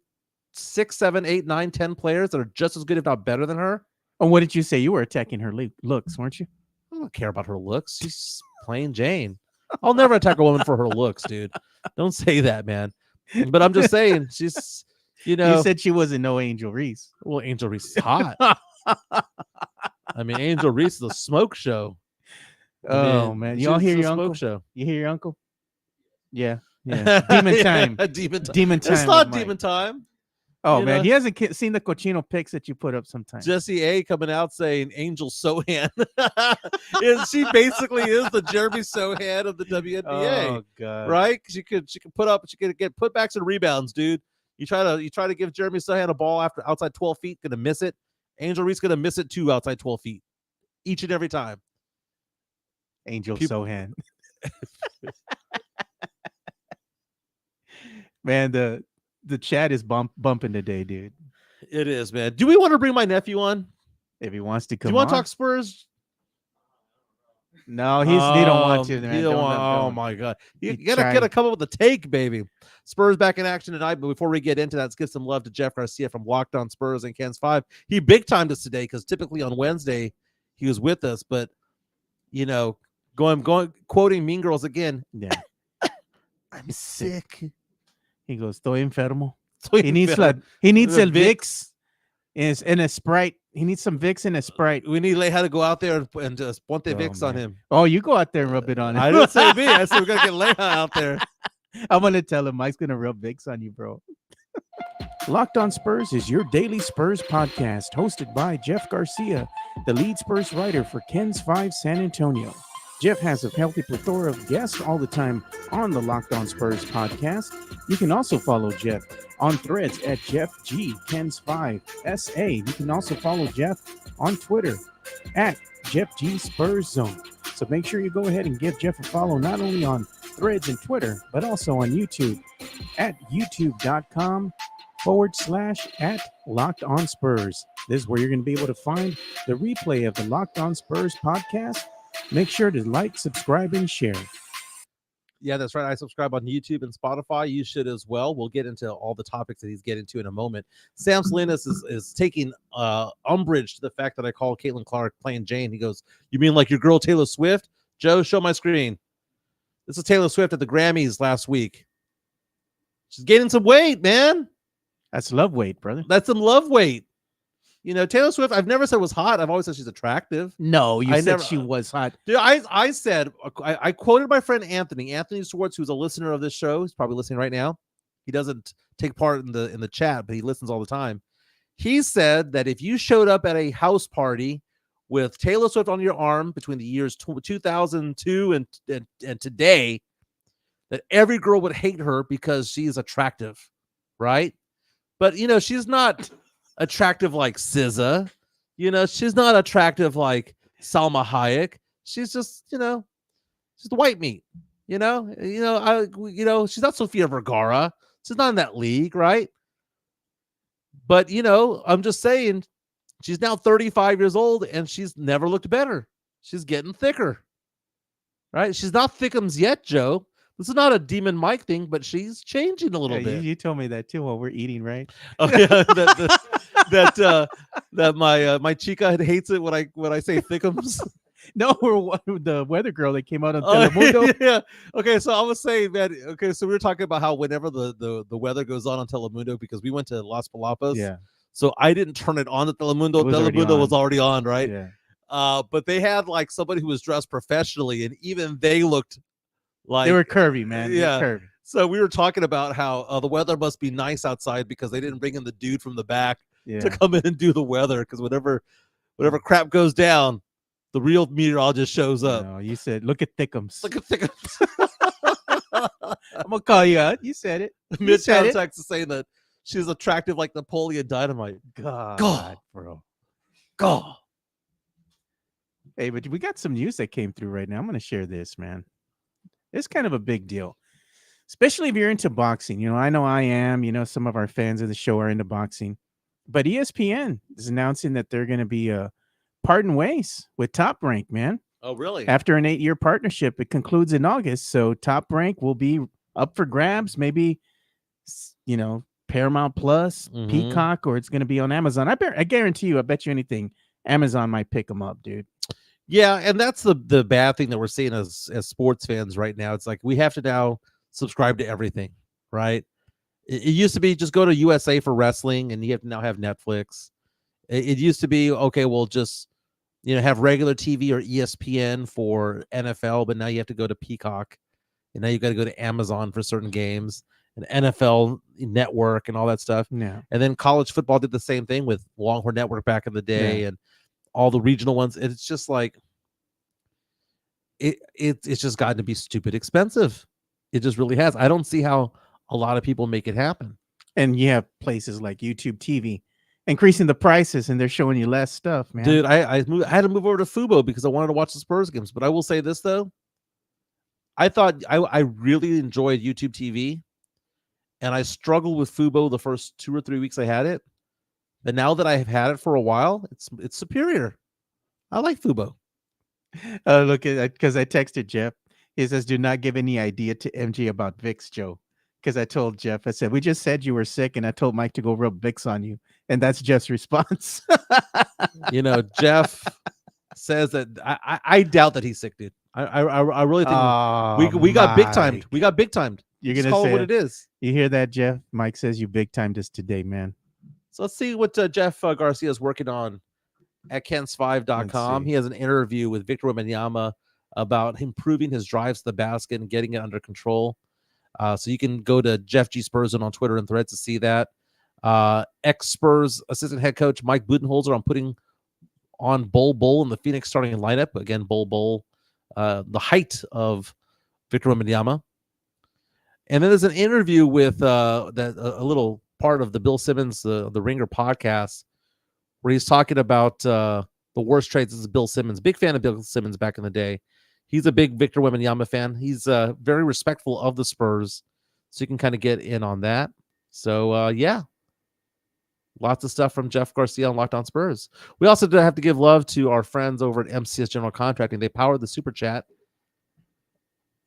6, 7, 8, 9, 10 players that are just as good, if not better than her. Oh, what did you say? You were attacking her looks, weren't you? I don't care about her looks. She's plain Jane. I'll never attack a woman for her looks, dude. Don't say that, man. But I'm just saying, she's, you said she wasn't no Angel Reese. Well, Angel Reese is hot. I mean, Angel Reese is a smoke show. Man, y'all hear your uncle? Show. You hear your uncle? Yeah. Demon time. Demon time. Demon time. It's not demon time. Oh man, he hasn't seen the cochino pics that you put up sometimes. Jesse A coming out saying Angel Sohan. She basically is the Jeremy Sohan of the WNBA. Oh god. Right? She could get putbacks and rebounds, dude. You try to give Jeremy Sohan a ball after outside 12 feet, gonna miss it. Angel Reese gonna miss it too outside 12 feet. Each and every time. Angel Sohan. Man, the chat is bumping today, dude. It is, man. Do we want to bring my nephew on? If he wants to come, do you want to talk Spurs? No, he don't want to. Man. He don't want. Oh my god, you gotta come up with a take, baby. Spurs back in action tonight. But before we get into that, let's give some love to Jeff Garcia from Locked On Spurs and Ken's 5. He big timed us today because typically on Wednesday he was with us, but going quoting Mean Girls again. Yeah, I'm sick. He goes, "Estoy enfermo." He needs a Vicks and a Sprite. He needs some Vicks and a Sprite. We need Leha to go out there and just ponte Vicks on him. Oh, you go out there and rub it on him. I didn't say me. I said we're gonna get Leha out there. I'm gonna tell him Mike's gonna rub Vicks on you, bro. Locked On Spurs is your daily Spurs podcast, hosted by Jeff Garcia, the lead Spurs writer for Ken's 5 San Antonio. Jeff has a healthy plethora of guests all the time on the Locked On Spurs podcast. You can also follow Jeff on Threads at Jeff G Ken's 5 SA. You can also follow Jeff on Twitter at Jeff G Spurs Zone. So make sure you go ahead and give Jeff a follow not only on Threads and Twitter, but also on YouTube at youtube.com/@Locked On Spurs. This is where you're going to be able to find the replay of the Locked On Spurs podcast. Make sure to like, subscribe, and share. Yeah, that's right. I subscribe on YouTube and Spotify. You should as well. We'll get into all the topics that he's getting to in a moment. Sam Salinas is taking umbrage to the fact that I call Caitlin Clark plain Jane. He goes, "You mean like your girl Taylor Swift?" Joe, show my screen. This is Taylor Swift at the Grammys last week. She's gaining some weight, man. That's love weight, brother. That's some love weight. You know, Taylor Swift, I've never said was hot. I've always said she's attractive. No, you I said never- she was hot. Dude, I said, I quoted my friend Anthony Swartz, who's a listener of this show. He's probably listening right now. He doesn't take part in the chat, but he listens all the time. He said that if you showed up at a house party with Taylor Swift on your arm between the years 2002 and today, that every girl would hate her because she's attractive, right? But, you know, she's not attractive like SZA. You know, she's not attractive like Salma Hayek. She's just, you know, she's the white meat. You know, she's not Sofia Vergara. She's not in that league, right? But, you know, I'm just saying, she's now 35 years old and she's never looked better. She's getting thicker, right? She's not thickums yet, Joe. This is not a Demon Mike thing, but she's changing a little bit. You told me that too while we're eating, right? Oh, yeah, that my chica hates it when I say thickums. No, we're the weather girl that came out on Telemundo. Yeah. Okay, so I was saying that. Okay, so we were talking about how whenever the weather goes on Telemundo, because we went to Las Palapas. Yeah. So I didn't turn it on at Telemundo. Telemundo was already on, right? Yeah. But they had like somebody who was dressed professionally, and even they looked like They were curvy, man. Yeah. They were curvy. So we were talking about how the weather must be nice outside because they didn't bring in the dude from the back to come in and do the weather. Because whatever crap goes down, the real meteorologist shows up. No, you said, look at Thickums. Look at thickums. I'm going to call you out. You said it. You said Midtown it. Texas saying that she's attractive like Napoleon Dynamite. God, bro. God. Hey, but we got some news that came through right now. I'm going to share this, man. It's kind of a big deal, especially if you're into boxing. You know, I know I am. You know, some of our fans of the show are into boxing. But ESPN is announcing that they're going to be parting ways with Top Rank, man. Oh, really? After an 8-year partnership, it concludes in August. So Top Rank will be up for grabs. Maybe, you know, Paramount Plus, Peacock, or it's going to be on Amazon. I guarantee you, I bet you anything, Amazon might pick them up, dude. Yeah, and that's the bad thing that we're seeing as sports fans right now. It's like we have to now subscribe to everything, right? It used to be just go to USA for wrestling, and you have to now have Netflix. It used to be, okay, well, just, you know, have regular TV or ESPN for NFL, but now you have to go to Peacock, and now you got to go to Amazon for certain games, and NFL Network and all that stuff. Yeah. And then college football did the same thing with Longhorn Network back in the day, and all the regional ones. It's just like it's just gotten to be stupid expensive. It just really has. I don't see how a lot of people make it happen. And you have places like YouTube TV increasing the prices, and they're showing you less stuff, man. Dude, I had to move over to Fubo because I wanted to watch the Spurs games. But I will say this though, I thought I really enjoyed YouTube TV, and I struggled with Fubo the first 2 or 3 weeks I had it. But now that I have had it for a while, it's superior. I like Fubo. Look at that, because I texted Jeff. He says, "Do not give any idea to MG about Vicks, Joe." Because I told Jeff, I said, "We just said you were sick, and I told Mike to go rub Vicks on you," and that's Jeff's response. You know, Jeff says that I doubt that he's sick, dude. I really think we got big timed. We got big timed. You're Just gonna call say it what it is. You hear that, Jeff? Mike says you big timed us today, man. So let's see what Jeff Garcia is working on at Kens5.com. He has an interview with Victor Wembanyama about improving his drives to the basket and getting it under control. So you can go to Jeff G. Spurgeon on Twitter and Threads to see that. Ex-Spurs assistant head coach Mike Budenholzer on putting on Bol in the Phoenix starting lineup. Again, Bol, the height of Victor Wembanyama. And then there's an interview with a little part of the Bill Simmons, the Ringer podcast, where he's talking about the worst trades. This is Bill Simmons, big fan of Bill Simmons back in the day. He's a big Victor Wembanyama fan. He's very respectful of the Spurs, so you can kind of get in on that. So, yeah, lots of stuff from Jeff Garcia on Locked On Spurs. We also have to give love to our friends over at MCS General Contracting. They powered the Super Chat.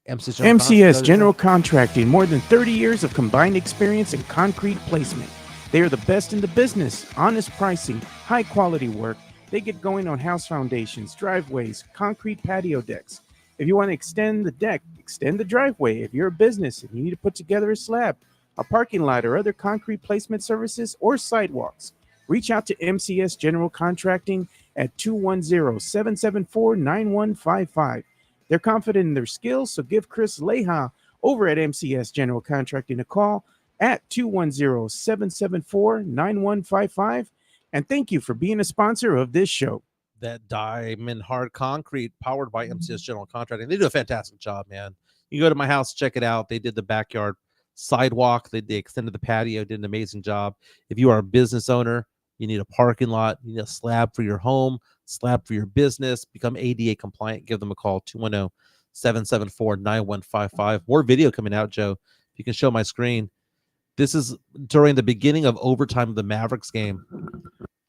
MCS General Contracting, more than 30 years of combined experience in concrete placement. They are the best in the business, honest pricing, high quality work. They get going on house foundations, driveways, concrete patio decks. If you want to extend the deck, extend the driveway. If you're a business and you need to put together a slab, a parking lot, or other concrete placement services or sidewalks, Reach out to MCS General Contracting at 210-774-9155. They're confident in their skills, so give Chris Leha over at MCS General Contracting a call at 210-774-9155. And thank you for being a sponsor of this show. That diamond hard concrete powered by MCS General Contracting. They do a fantastic job, man. You go to my house, check it out. They did the backyard sidewalk. They extended the patio, did an amazing job. If you are a business owner, you need a parking lot, you need a slab for your home, slab for your business, become ADA compliant, give them a call, 210-774-9155. More video coming out, Joe. If you can show my screen. This is during the beginning of overtime of the Mavericks game.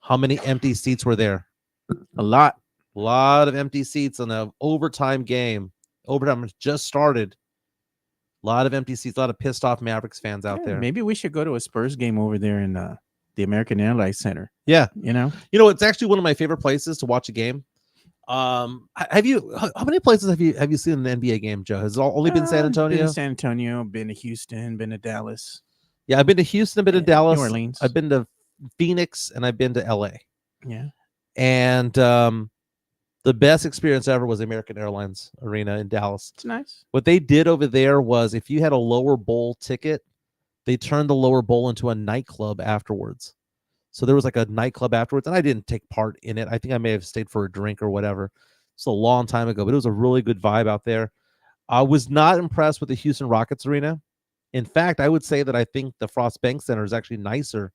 How many empty seats were there? A lot. A lot of empty seats on an overtime game. Overtime just started. A lot of empty seats, a lot of pissed off Mavericks fans out there. Maybe we should go to a Spurs game over there in the American Airlines Center. Yeah. It's actually one of my favorite places to watch a game. How many places have you seen an NBA game, Joe? Has it only been San Antonio? Been to San Antonio, been to Houston, been to Dallas. Yeah, I've been to Houston, I've been to Dallas, New Orleans. I've been to Phoenix, and I've been to LA. Yeah. And the best experience ever was American Airlines Arena in Dallas. It's nice. What they did over there was if you had a lower bowl ticket, they turned the lower bowl into a nightclub afterwards. So there was like a nightclub afterwards, and I didn't take part in it. I think I may have stayed for a drink or whatever. It's a long time ago, but it was a really good vibe out there. I was not impressed with the Houston Rockets Arena. In fact, I would say that I think the Frost Bank Center is actually nicer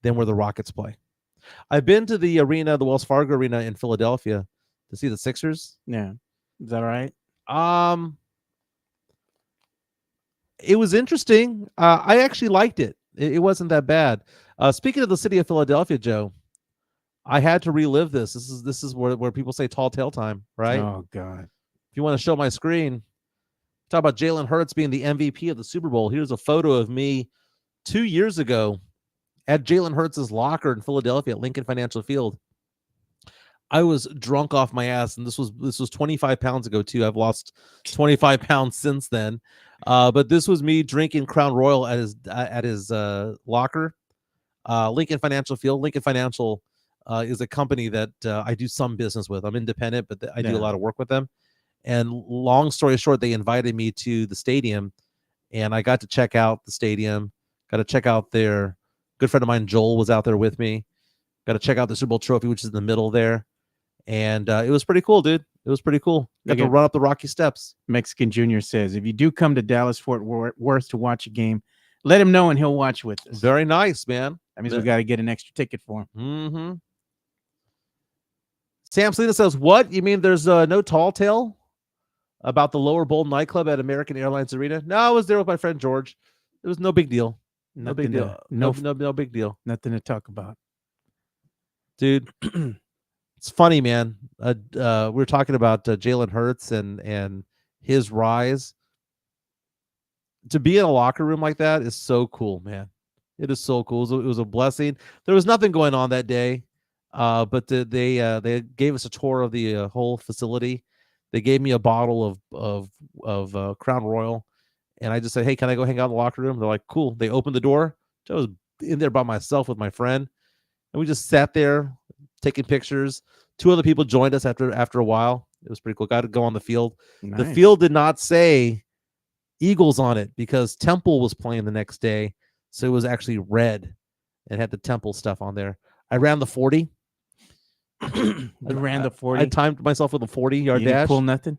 than where the Rockets play. I've been to the arena, the Wells Fargo Arena in Philadelphia, to see the Sixers. Yeah. Is that right? It was interesting. I actually liked it. It wasn't that bad. Speaking of the city of Philadelphia, Joe, I had to relive this. This is where people say tall tale time, right? Oh, God. If you want to show my screen, talk about Jalen Hurts being the MVP of the Super Bowl. Here's a photo of me 2 years ago at Jalen Hurts' locker in Philadelphia at Lincoln Financial Field. I was drunk off my ass, and this was 25 pounds ago too. I've lost 25 pounds since then. But this was me drinking Crown Royal at his locker, Lincoln Financial Field. Lincoln Financial is a company that I do some business with. I'm independent, but I do a lot of work with them. And long story short, they invited me to the stadium, and I got to check out the stadium. Got to check out their good friend of mine, Joel, was out there with me. Got to check out the Super Bowl trophy, which is in the middle there. And it was pretty cool, dude. It was pretty cool. Got to run up the Rocky Steps. Mexican Junior says, if you do come to Dallas Fort Worth to watch a game, let him know and he'll watch with us. Very nice, man. That means we got to get an extra ticket for him. Mm-hmm. Sam Selena says, what? You mean there's no tall tale about the Lower Bowl nightclub at American Airlines Arena? No, I was there with my friend George. It was no big deal. No big deal. No big deal. Nothing to talk about. Dude, it's funny, man. We were talking about Jalen Hurts and his rise. To be in a locker room like that is so cool, man. It is so cool. It was a blessing. There was nothing going on that day, but they gave us a tour of the whole facility. They gave me a bottle of Crown Royal, and I just said, "Hey, can I go hang out in the locker room?" They're like, "Cool." They opened the door. I was in there by myself with my friend, and we just sat there taking pictures. 2 other people joined us after a while. It was pretty cool. Got to go on the field. Nice. The field did not say Eagles on it because Temple was playing the next day, so it was actually red and had the Temple stuff on there. I ran the 40. Ran the 40. I timed myself with a 40-yard You didn't dash. pull nothing?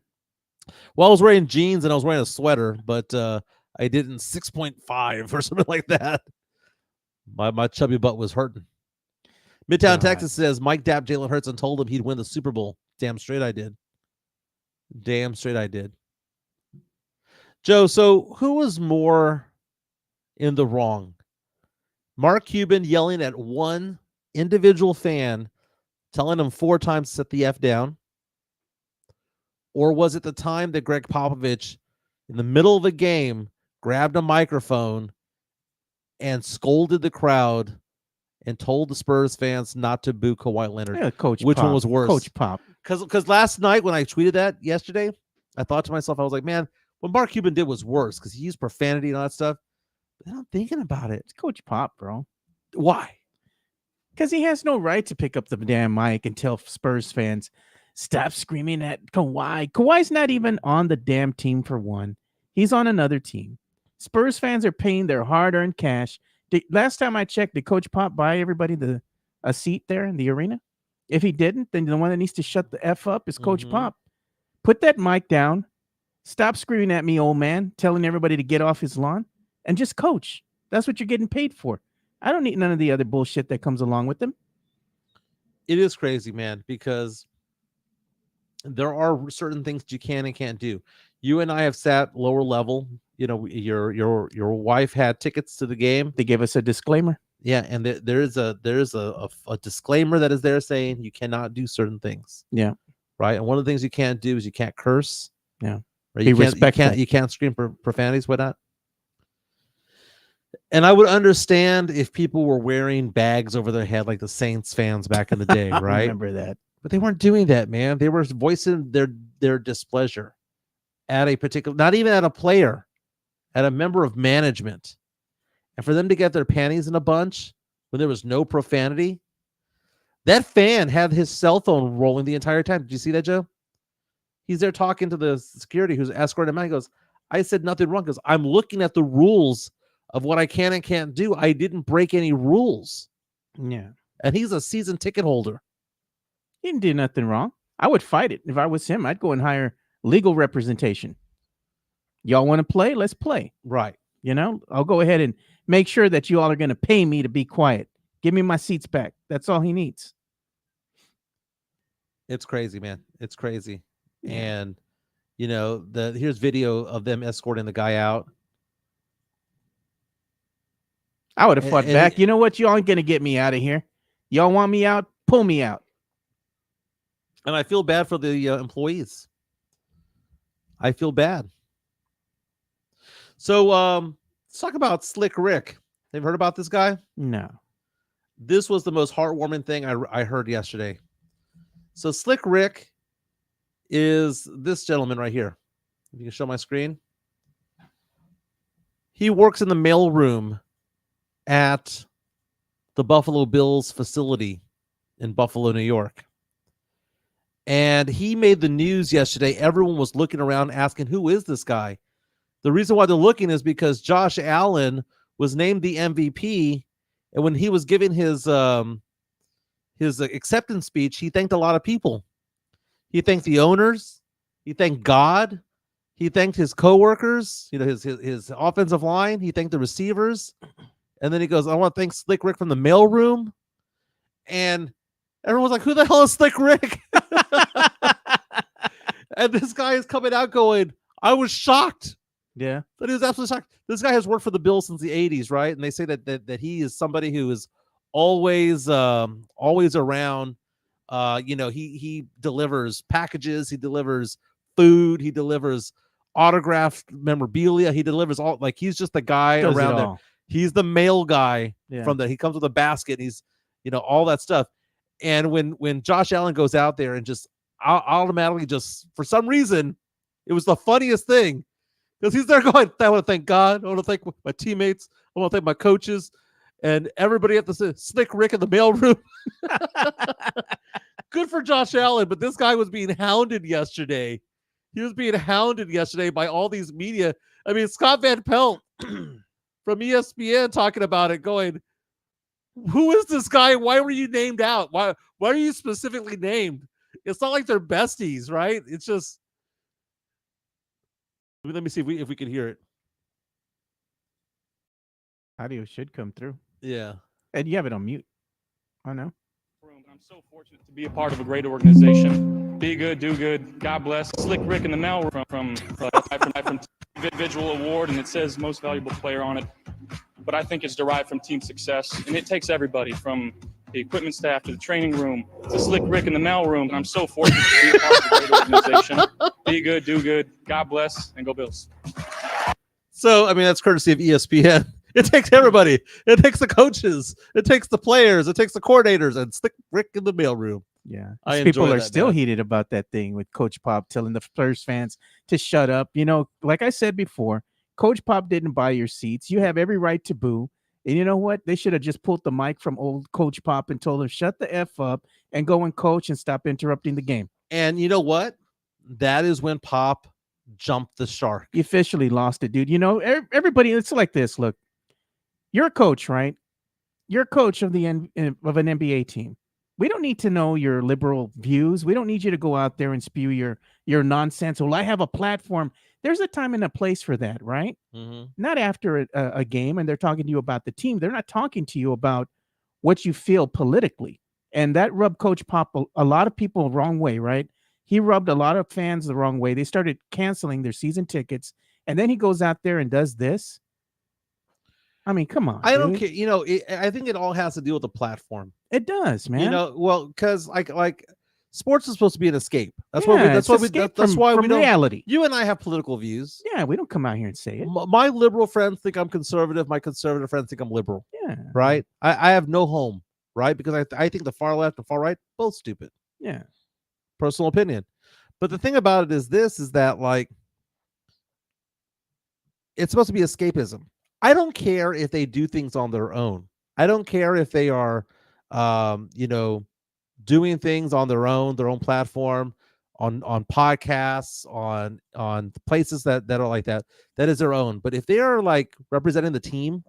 Well, I was wearing jeans and I was wearing a sweater, but I did in 6.5 or something like that. My chubby butt was hurting. Midtown Texas says Mike dapped Jalen Hurts and told him he'd win the Super Bowl. Damn straight I did. Damn straight I did. Joe, so who was more in the wrong? Mark Cuban yelling at one individual fan, telling him 4 times to set the F down? Or was it the time that Greg Popovich, in the middle of a game, grabbed a microphone and scolded the crowd and told the Spurs fans not to boo Kawhi Leonard? Yeah, Coach Which Pop. one was worse? Coach Pop. Because last night when I tweeted that yesterday, I thought to myself, I was like, man, what Mark Cuban did was worse because he used profanity and all that stuff. But then I'm thinking about it. It's Coach Pop, bro. Why? Because he has no right to pick up the damn mic and tell Spurs fans, stop screaming at Kawhi. Kawhi's not even on the damn team for one. He's on another team. Spurs fans are paying their hard-earned cash. Last time I checked, did Coach Pop buy everybody a seat there in the arena? If he didn't, then the one that needs to shut the F up is Coach Pop. Put that mic down. Stop screaming at me, old man, telling everybody to get off his lawn, and just coach. That's what you're getting paid for. I don't need none of the other bullshit that comes along with them. It is crazy, man, because there are certain things you can and can't do. You and I have sat lower level. You know, your wife had tickets to the game. They gave us a disclaimer. Yeah, and there is a disclaimer that is there saying you cannot do certain things. Yeah. Right. And one of the things you can't do is you can't curse. Yeah. Right? Be respectful. You can't scream profanities, whatnot. And I would understand if people were wearing bags over their head like the Saints fans back in the day, right? I remember that. But they weren't doing that, man. They were voicing their displeasure at a particular, not even at a player, at a member of management. And for them to get their panties in a bunch when there was no profanity, that fan had his cell phone rolling the entire time. Did you see that, Joe? He's there talking to the security who's escorting him out. He goes, I said nothing wrong because I'm looking at the rules of what I can and can't do. I didn't break any rules. Yeah. And he's a season ticket holder. He didn't do nothing wrong. I would fight it. If I was him, I'd go and hire legal representation. Y'all want to play? Let's play. Right. You know, I'll go ahead and make sure that you all are going to pay me to be quiet. Give me my seats back. That's all he needs. It's crazy, man. It's crazy. Yeah. And, you know, here's video of them escorting the guy out. I would have fought back. You know what? Y'all ain't going to get me out of here. Y'all want me out? Pull me out. And I feel bad for the employees. I feel bad. So let's talk about Slick Rick. Have you heard about this guy? No. This was the most heartwarming thing I heard yesterday. So Slick Rick is this gentleman right here. If you can show my screen. He works in the mail room at the Buffalo Bills facility in Buffalo, New York. And he made the news yesterday. Everyone was looking around asking, who is this guy? The reason why they're looking is because Josh Allen was named the MVP. And when he was giving his acceptance speech, he thanked a lot of people. He thanked the owners. He thanked God. He thanked his coworkers, you know, his offensive line. He thanked the receivers. And then he goes, I want to thank Slick Rick from the mailroom. And everyone's like, who the hell is Slick Rick? And this guy is coming out going, I was shocked. Yeah. But he was absolutely shocked. This guy has worked for the Bills since the 80s, right? And they say that he is somebody who is always around. You know, he delivers packages, he delivers food, he delivers autographed memorabilia, he delivers all, like, he's just the guy around there. He's the mail guy from he comes with a basket. He's, you know, all that stuff. And when Josh Allen goes out there and just automatically just, for some reason, it was the funniest thing because he's there going, I want to thank God. I want to thank my teammates. I want to thank my coaches and everybody at the Slick Rick in the mailroom. Good for Josh Allen, but this guy was being hounded yesterday. He was being hounded yesterday by all these media. I mean, Scott Van Pelt from ESPN talking about it, going, who is this guy? Why were you named out? Why are you specifically named? It's not like they're besties, right? It's just, let me see if we can hear it. Audio should come through. Yeah. And you have it on mute. I know. I'm so fortunate to be a part of a great organization. Be good, do good. God bless. Slick Rick in the mail from individual award, and it says most valuable player on it. But I think it's derived from team success, and it takes everybody from the equipment staff to the training room to Slick Rick in the mail room. And I'm so fortunate to be a part of a great organization. Be good, do good. God bless, and go Bills. So, I mean, that's courtesy of ESPN. It takes everybody. It takes the coaches. It takes the players. It takes the coordinators and Slick Rick in the mailroom. Yeah. People are still heated about that thing with Coach Pop telling the Spurs fans to shut up. You know, like I said before, Coach Pop didn't buy your seats. You have every right to boo. And you know what? They should have just pulled the mic from old Coach Pop and told him, shut the F up and go and coach and stop interrupting the game. And you know what? That is when Pop jumped the shark. He officially lost it, dude. You know, everybody, it's like this. Look, you're a coach, right? You're a coach of an NBA team. We don't need to know your liberal views. We don't need you to go out there and spew your nonsense. Well, I have a platform. There's a time and a place for that, right? Mm-hmm. Not after a game and they're talking to you about the team. They're not talking to you about what you feel politically. And that rubbed Coach Pop a lot of people the wrong way, right? He rubbed a lot of fans the wrong way. They started canceling their season tickets. And then he goes out there and does this. I mean, come on. I don't care. You know, I think it all has to do with the platform. It does, man. You know, well, because like sports is supposed to be an escape. That's Yeah, why we. That's it's why we. escape That's from- why from we don't. reality. You and I have political views. Yeah, we don't come out here and say it. My liberal friends think I'm conservative. My conservative friends think I'm liberal. Yeah. Right. I have no home. Right. Because I think the far left and far right both stupid. Yeah. Personal opinion. But the thing about it is that like it's supposed to be escapism. I don't care if they do things on their own. I don't care if they are, doing things on their own platform, on podcasts, on places that are like that. That is their own. But if they are like representing the team,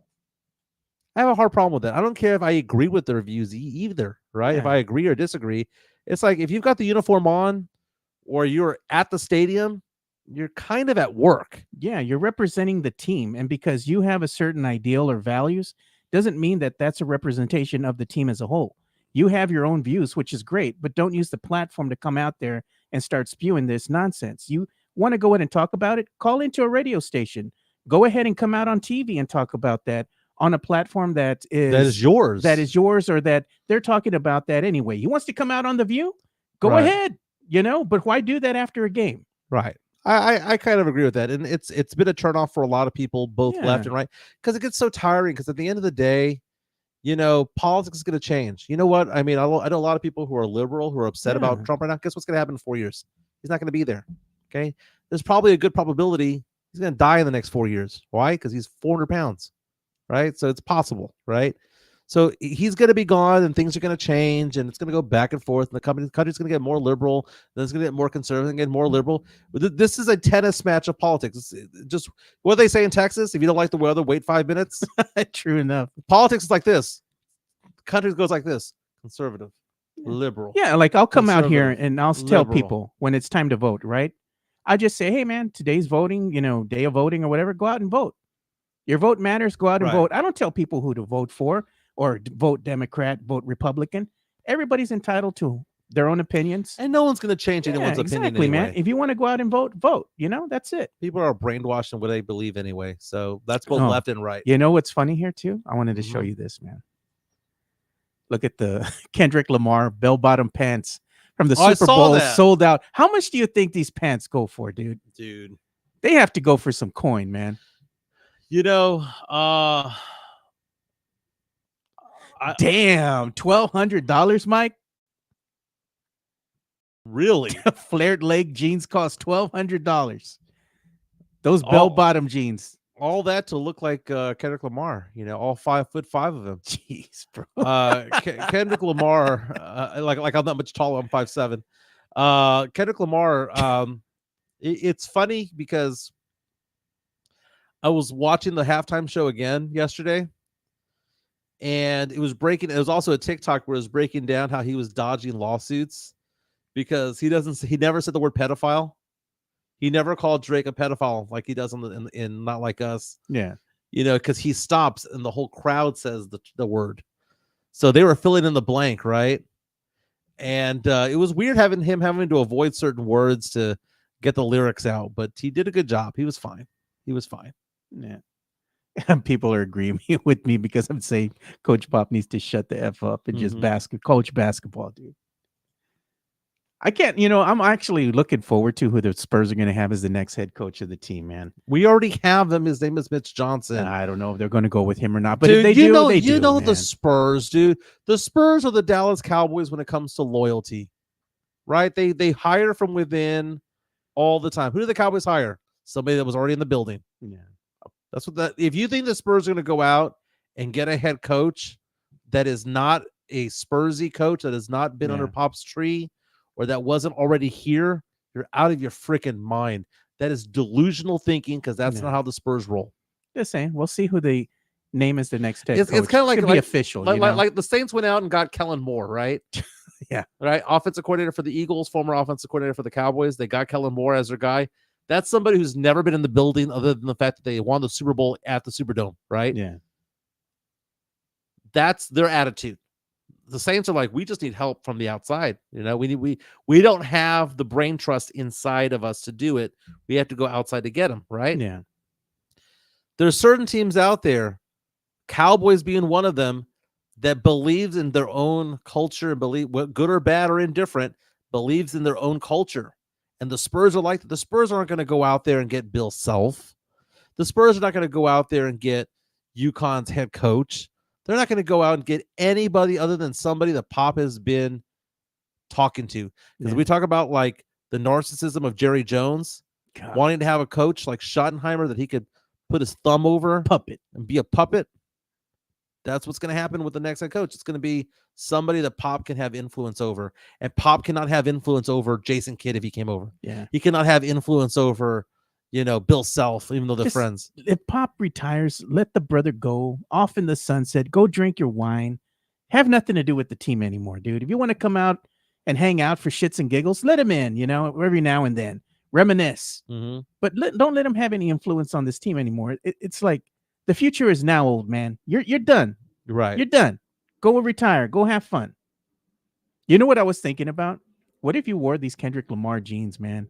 I have a hard problem with that. I don't care if I agree with their views either, right? Yeah. If I agree or disagree, it's like if you've got the uniform on, or you're at the stadium, you're kind of at work. Yeah, you're representing the team. And because you have a certain ideal or values, doesn't mean that that's a representation of the team as a whole. You have your own views, which is great, but don't use the platform to come out there and start spewing this nonsense. You want to go ahead and talk about it? Call into a radio station. Go ahead and come out on TV and talk about that on a platform that is yours. That is yours, or that they're talking about that anyway. He wants to come out on The View? Go Right. ahead, but why do that after a game? Right. I kind of agree with that. And it's been a turnoff for a lot of people, both Yeah. left and right, because it gets so tiring. Because at the end of the day, politics is going to change. You know what? I mean, I know a lot of people who are liberal, who are upset Yeah. about Trump right now. Guess what's going to happen in 4 years? He's not going to be there. Okay. There's probably a good probability he's going to die in the next 4 years. Why? Because he's 400 pounds. Right. So it's possible. Right. So he's going to be gone, and things are going to change, and it's going to go back and forth. And the country's going to get more liberal, then it's going to get more conservative, and get more liberal. This is a tennis match of politics. It's just what they say in Texas: if you don't like the weather, wait 5 minutes. True enough. Politics is like this. The country goes like this: conservative, liberal. Yeah, like I'll come out here Conservative, and I'll tell liberal. people when it's time to vote, right? I just say, hey, man, today's voting, day of voting or whatever, go out and vote. Your vote matters. Go out and Right. vote. I don't tell people who to vote for or vote Democrat, vote Republican. Everybody's entitled to their own opinions. And no one's going to change anyone's opinion exactly, anyway. man. If you want to go out and vote, vote. That's it. People are brainwashed in what they believe anyway. So that's both Oh. left and right. You know what's funny here, too? I wanted to show Mhm. you this, man. Look at the Kendrick Lamar bell-bottom pants from the Oh, I Super saw Bowl that. sold out. How much do you think these pants go for, dude? Dude. They have to go for some coin, man. Damn, $1,200, Mike. Really? Flared leg jeans cost $1,200. Those Oh. bell-bottom jeans. All that to look like Kendrick Lamar, all 5'5" of him. Jeez, bro. Kendrick Lamar, like I'm not much taller. I'm 5'7". Kendrick Lamar. It's funny because I was watching the halftime show again yesterday, and it was also a TikTok where it was breaking down how he was dodging lawsuits because he never said the word pedophile. He never called Drake a pedophile like he does in Not Like Us. Yeah. Because he stops and the whole crowd says the word. So they were filling in the blank, right? And it was weird having to avoid certain words to get the lyrics out, but he did a good job. He was fine. Yeah. People are agreeing with me because I'm saying Coach Pop needs to shut the F up and just coach basketball, dude. I can't, I'm actually looking forward to who the Spurs are going to have as the next head coach of the team, man. We already have them. His name is Mitch Johnson. I don't know if they're going to go with him or not, but Dude, if they do, the man. Spurs, dude. The Spurs are the Dallas Cowboys when it comes to loyalty, right? They hire from within all the time. Who do the Cowboys hire? Somebody that was already in the building. Yeah. That's if you think the Spurs are going to go out and get a head coach that is not a Spursy coach, that has not been under Pop's tree, or that wasn't already here, you're out of your freaking mind. That is delusional thinking, because that's not how the Spurs roll. Just saying, we'll see who they name as the next head It's coach. kind of like, be official, like the Saints went out and got Kellen Moore, right? Yeah. Right. Offensive coordinator for the Eagles, former offensive coordinator for the Cowboys. They got Kellen Moore as their guy. That's somebody who's never been in the building, other than the fact that they won the Super Bowl at the Superdome, right? Yeah. That's their attitude. The Saints are like, we just need help from the outside. We don't have the brain trust inside of us to do it. We have to go outside to get them, right? Yeah. There's certain teams out there, Cowboys being one of them, that believes in their own culture and believe, good or bad or indifferent, believes in their own culture. And the Spurs are like that. The Spurs aren't going to go out there and get Bill Self. The Spurs are not going to go out there and get UConn's head coach. They're not going to go out and get anybody other than somebody that Pop has been talking to. Because we talk about like the narcissism of Jerry Jones, wanting to have a coach like Schottenheimer that he could put his thumb over, puppet, and be a puppet. That's what's going to happen with the next head coach. It's going to be somebody that Pop can have influence over. And Pop cannot have influence over Jason Kidd if he came over. Yeah. He cannot have influence over, Bill Self, even though they're friends. If Pop retires, let the brother go off in the sunset. Go drink your wine. Have nothing to do with the team anymore, dude. If you want to come out and hang out for shits and giggles, let him in, every now and then. Reminisce. Mm-hmm. But don't let him have any influence on this team anymore. It's like, the future is now, old man. You're done. Right. You're done. Go and retire. Go have fun. You know what I was thinking about? What if you wore these Kendrick Lamar jeans, man,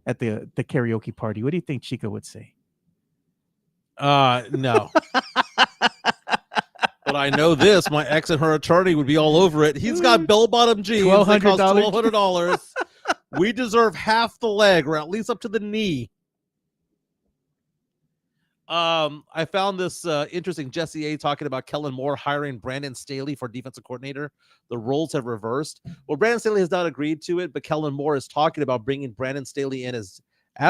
at the karaoke party? What do you think Chica would say? No. But I know this. My ex and her attorney would be all over it. He's got bell-bottom jeans. $1,200. We deserve half the leg, or at least up to the knee. I found this interesting. Jesse A talking about Kellen Moore hiring Brandon Staley for defensive coordinator. The roles have reversed. Well, Brandon Staley has not agreed to it, but Kellen Moore is talking about bringing Brandon Staley in as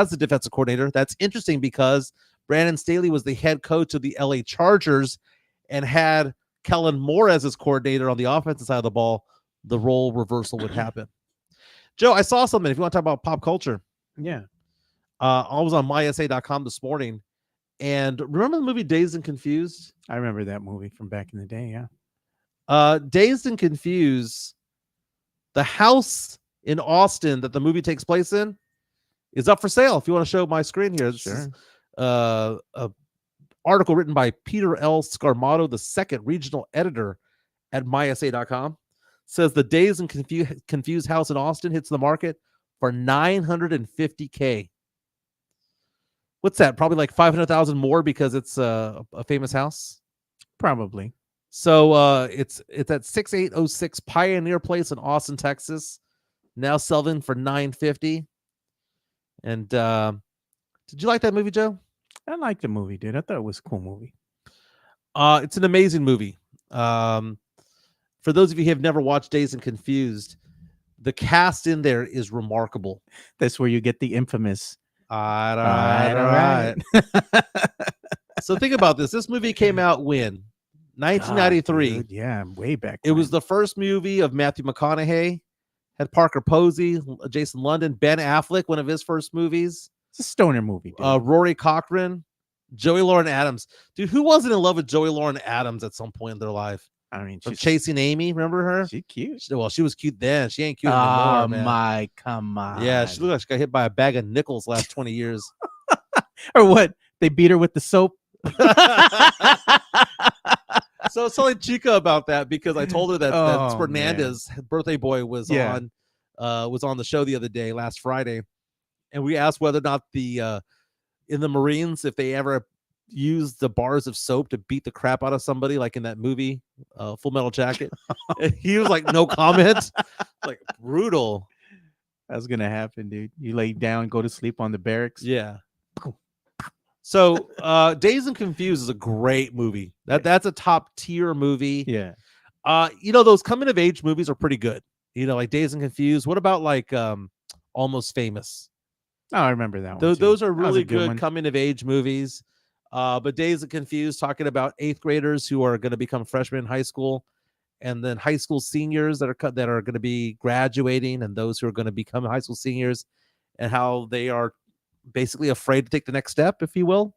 the defensive coordinator. That's interesting because Brandon Staley was the head coach of the LA Chargers and had Kellen Moore as his coordinator on the offensive side of the ball. The role reversal would happen. Joe, I saw something. If you want to talk about pop culture. Yeah. I was on mysa.com this morning. And remember the movie Dazed and Confused? I remember that movie from back in the day, yeah. Dazed and Confused, the house in Austin that the movie takes place in is up for sale. If you want to show my screen here. This is a article written by Peter L. Scarmato, the second regional editor at mysa.com. Says the Dazed and Confused house in Austin hits the market for $950K. What's that? Probably like 500,000 more because it's a famous house. Probably. So it's at 6806 Pioneer Place in Austin, Texas. Now selling for $950. And did you like that movie, Joe? I liked the movie, dude. I thought it was a cool movie. It's an amazing movie. For those of you who have never watched Dazed and Confused, the cast in there is remarkable. That's where you get the infamous. All right. So think about this. This movie came out when? 1993. God, dude, yeah, way back. It was the first movie of Matthew McConaughey. Had Parker Posey, Jason London, Ben Affleck, one of his first movies. It's a stoner movie. Dude. Rory Cochrane, Joey Lauren Adams. Dude, who wasn't in love with Joey Lauren Adams at some point in their life? I mean, from Chasing Amy, remember her? She's cute. Well, she was cute then. She ain't cute anymore, man. My, come on. Yeah, she looked like she got hit by a bag of nickels last 20 years. Or what? They beat her with the soap. So I was telling Chica about that because I told her that Fernandez birthday boy was on the show the other day, last Friday, and we asked whether or not the in the Marines, if they ever use the bars of soap to beat the crap out of somebody, like in that movie Full Metal Jacket. He was like, no comment. Like, brutal. That's gonna happen, dude. You lay down, go to sleep on the barracks. Yeah. So Dazed and Confused is a great movie. That's a top tier movie. Yeah. Those coming of age movies are pretty good. Like Dazed and Confused. What about like Almost Famous? Oh, I remember that one. Those are really good coming of age movies. But Days of Confused, talking about 8th graders who are going to become freshmen in high school, and then high school seniors that are going to be graduating, and those who are going to become high school seniors, and how they are basically afraid to take the next step, if you will.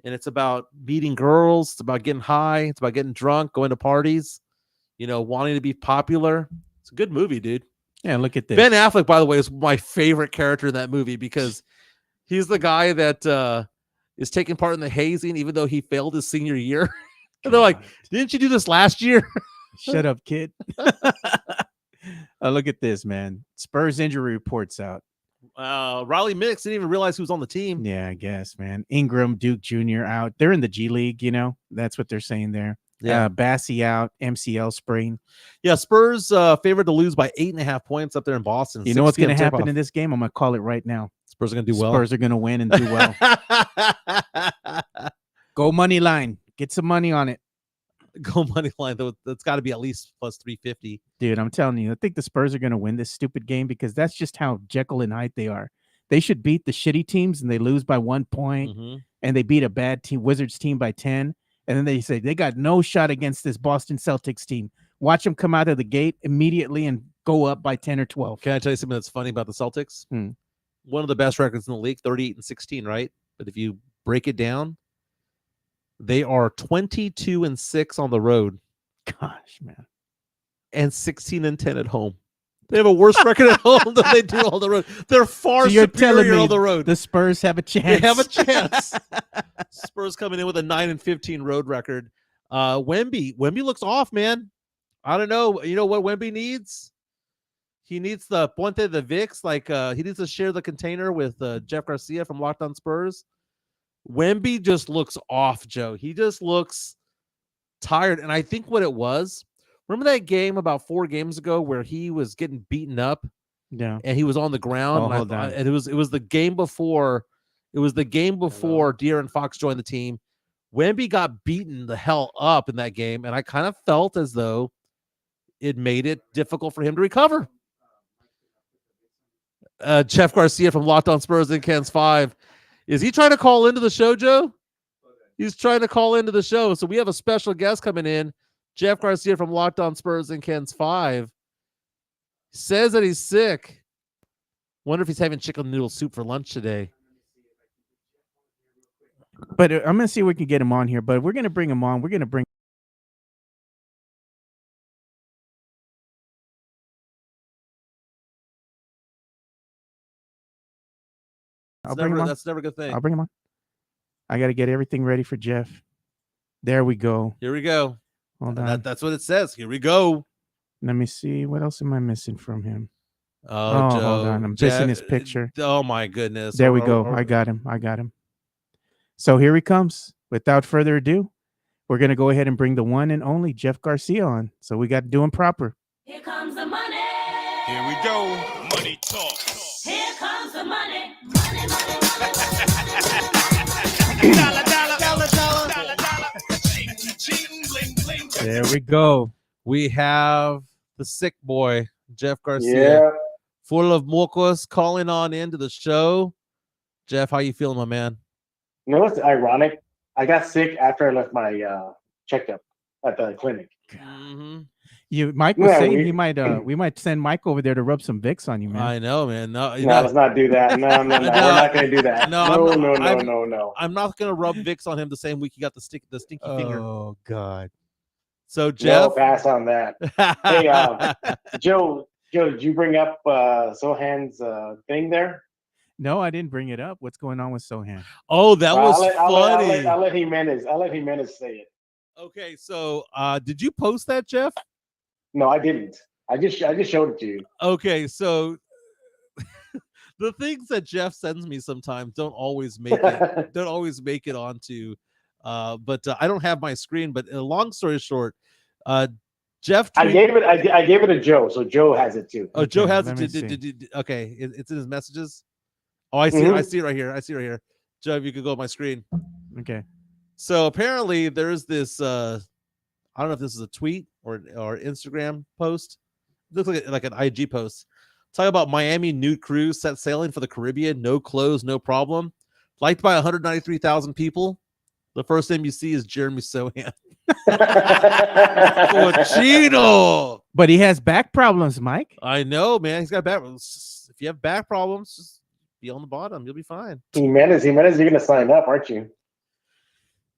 And it's about meeting girls, it's about getting high, it's about getting drunk, going to parties, wanting to be popular. It's a good movie, dude. Yeah, look at this. Ben Affleck, by the way, is my favorite character in that movie because he's the guy that is taking part in the hazing, even though he failed his senior year. And they're like, didn't you do this last year? Shut up, kid. Look at this, man. Spurs injury reports out. Riley Mix didn't even realize who was on the team. Yeah, I guess, man. Ingram, Duke Jr. out. They're in the G League, That's what they're saying there. Yeah. Bassie out, MCL sprain. Yeah, Spurs favored to lose by 8.5 points up there in Boston. You know what's going to happen in this game? I'm going to call it right now. Spurs are going to do well. Spurs are going to win and do well. Go money line. Get some money on it. Go money line. That's got to be at least plus 350. Dude, I'm telling you, I think the Spurs are going to win this stupid game because that's just how Jekyll and Hyde they are. They should beat the shitty teams and they lose by 1 point, and they beat a bad team, Wizards team by 10. And then they say they got no shot against this Boston Celtics team. Watch them come out of the gate immediately and go up by 10 or 12. Can I tell you something that's funny about the Celtics? One of the best records in the league, 38-16, right? But if you break it down, they are 22-6 on the road. Gosh, man. And 16-10 at home. They have a worse record at home than they do on the road. They're far superior on the road. The Spurs have a chance. They have a chance. Spurs coming in with a 9-15 road record. Wemby looks off, man. I don't know. You know what Wemby needs? He needs the Ponte de Vix. He needs to share the container with Jeff Garcia from Locked On Spurs. Wemby just looks off, Joe. He just looks tired. And I think what it was, remember that game about 4 games ago where he was getting beaten up? Yeah. And he was on the ground. And it was the game before. It was the game before De'Aaron Fox joined the team. Wemby got beaten the hell up in that game, and I kind of felt as though it made it difficult for him to recover. Jeff Garcia from Locked On Spurs in Ken's 5. Is he trying to call into the show, Joe? He's trying to call into the show. So we have a special guest coming in. Jeff Garcia from Locked On Spurs in Ken's 5 says that he's sick. Wonder if he's having chicken noodle soup for lunch today. But I'm going to see if we can get him on here. But we're going to bring him on. We're going to bring. That's never a good thing. I'll bring him on. I got to get everything ready for Jeff. There we go. Here we go. Hold on. That's what it says. Here we go. Let me see. What else am I missing from him? Oh, Joe. Hold on. I'm missing his picture. Oh, my goodness. There we go. I got him. So here he comes. Without further ado, we're going to go ahead and bring the one and only Jeff Garcia on. So we got to do him proper. Here comes the money. Here we go. Money talk. Here comes the money. Money, money, Dollar. There we go. We have the sick boy, Jeff Garcia, full of mocos, calling on into the show. Jeff, how you feeling, my man? You know what's ironic? I got sick after I left my checkup at the clinic. Mike was saying we might send Mike over there to rub some Vicks on you, man. I know, man. No, let's not do that. No. We're not going to do that. No. I'm not going to rub Vicks on him the same week he got the stinky finger. Oh, God. So, Jeff. No, pass on that. Hey, Joe, did you bring up Sohan's thing there? No, I didn't bring it up. What's going on with Sohan? Oh, that was funny. I'll let Jimenez say it. Okay, so did you post that, Jeff? No, I didn't. I just showed it to you. Okay, so the things that Jeff sends me sometimes don't always make it onto. But I don't have my screen. But long story short, Jeff. I gave it to Joe, so Joe has it too. Oh, okay, Joe has it. Okay, it's in his messages. Oh, I see. I see it right here. Joe, if you could go on my screen. Okay. So apparently there's this. I don't know if this is a tweet or Instagram post. It looks like an IG post. Talk about Miami nude cruise set sailing for the Caribbean. No clothes, no problem. Liked by 193,000 people. The first name you see is Jeremy Sohan. Cochino. But he has back problems, Mike. I know, man. He's got back. If you have back problems, just be on the bottom. You'll be fine. Jimenez, you're going to sign up, aren't you?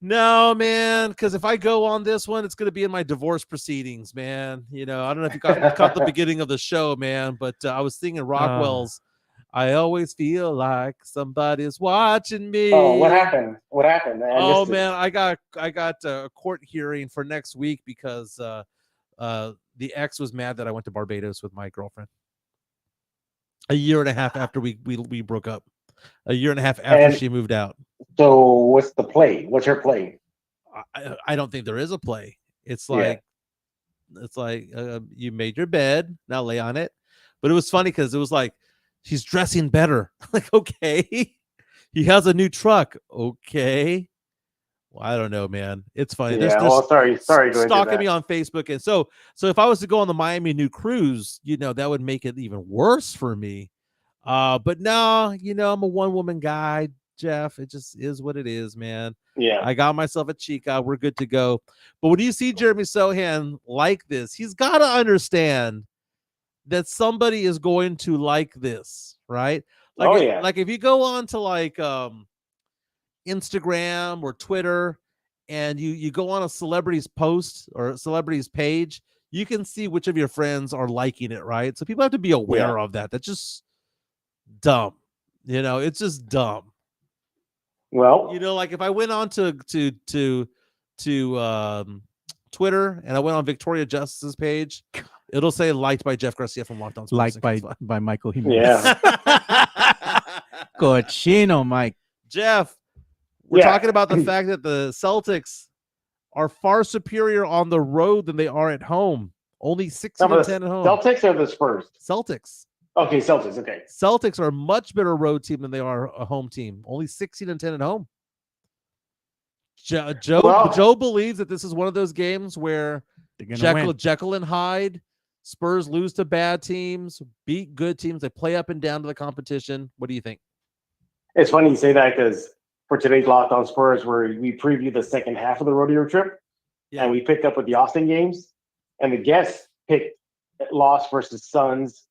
No, man, because if I go on this one, it's going to be in my divorce proceedings, man. You know, I don't know if you caught the beginning of the show, man, but I was singing Rockwell's I always feel like somebody's watching me. Oh, what happened? What happened? Oh, man, I got a court hearing for next week because the ex was mad that I went to Barbados with my girlfriend. A year and a half after we broke up. A year and a half after she moved out. So what's the play? What's her play? I don't think there is a play. It's like you made your bed, now lay on it. But it was funny because it was like he's dressing better. Like, okay. He has a new truck. Okay. Well, I don't know, man. It's funny. Yeah, sorry. Stalking me on Facebook. And so if I was to go on the Miami New Cruise, that would make it even worse for me. But no, I'm a one-woman guy, Jeff. It just is what it is, man. Yeah. I got myself a chica. We're good to go. But when you see Jeremy Sohan like this, he's got to understand that somebody is going to like this, right? Like, like if you go on to like Instagram or Twitter and you go on a celebrity's post or a celebrity's page, you can see which of your friends are liking it, right? So people have to be aware of that. That's just dumb. It's just dumb. Well, like if I went on to Twitter and I went on Victoria Justice's page, it'll say liked by Jeff Garcia from Locked On Sports. Liked by Michael Jimenez. Yeah. Cochino, Mike. Jeff, we're talking about the fact that the Celtics are far superior on the road than they are at home. Only 6-10 at home. Celtics or the Spurs? Celtics. Okay, Celtics. Okay. Celtics are a much better road team than they are a home team. Only 16-10 at home. Joe believes that this is one of those games where Jekyll and Hyde, Spurs lose to bad teams, beat good teams. They play up and down to the competition. What do you think? It's funny you say that because for today's Locked On Spurs, where we preview the second half of the rodeo trip, and we picked up with the Austin games, and the guests picked loss versus Suns,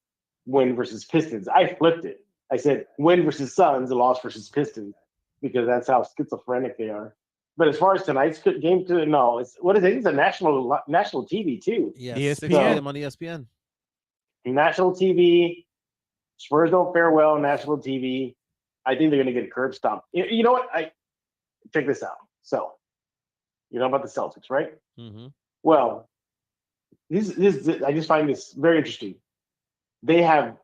win versus Pistons. I flipped it. I said win versus Suns, loss versus Pistons, because that's how schizophrenic they are. But as far as tonight's game, it's a national TV too. Yeah, ESPN on ESPN. National TV. Spurs don't fare well on national TV. I think they're going to get curb stomped. You know what? Check this out. So, you know about the Celtics, right? Mm-hmm. Well, this I just find this very interesting. They have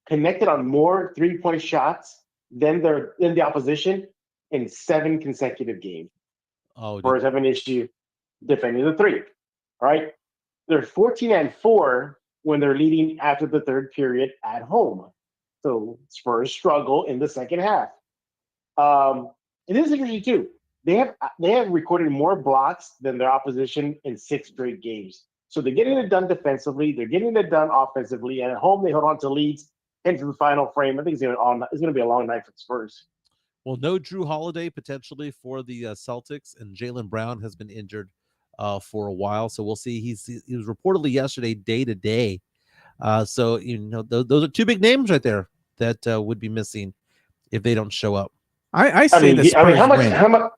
connected on more 3-point shots than the opposition in 7 consecutive games. Spurs have an issue defending the 3. All right. They're 14-4 when they're leading after the third period at home. So Spurs struggle in the second half. It is interesting too. They have recorded more blocks than their opposition in 6 straight games. So they're getting it done defensively. They're getting it done offensively. And at home, they hold on to leads into the final frame. I think it's going to be a long night for the Spurs. Well, no Drew Holiday potentially for the Celtics, and Jaylen Brown has been injured for a while. So we'll see. He was reportedly yesterday day to day. So those are 2 big names right there that would be missing if they don't show up. I say the Spurs win. How much?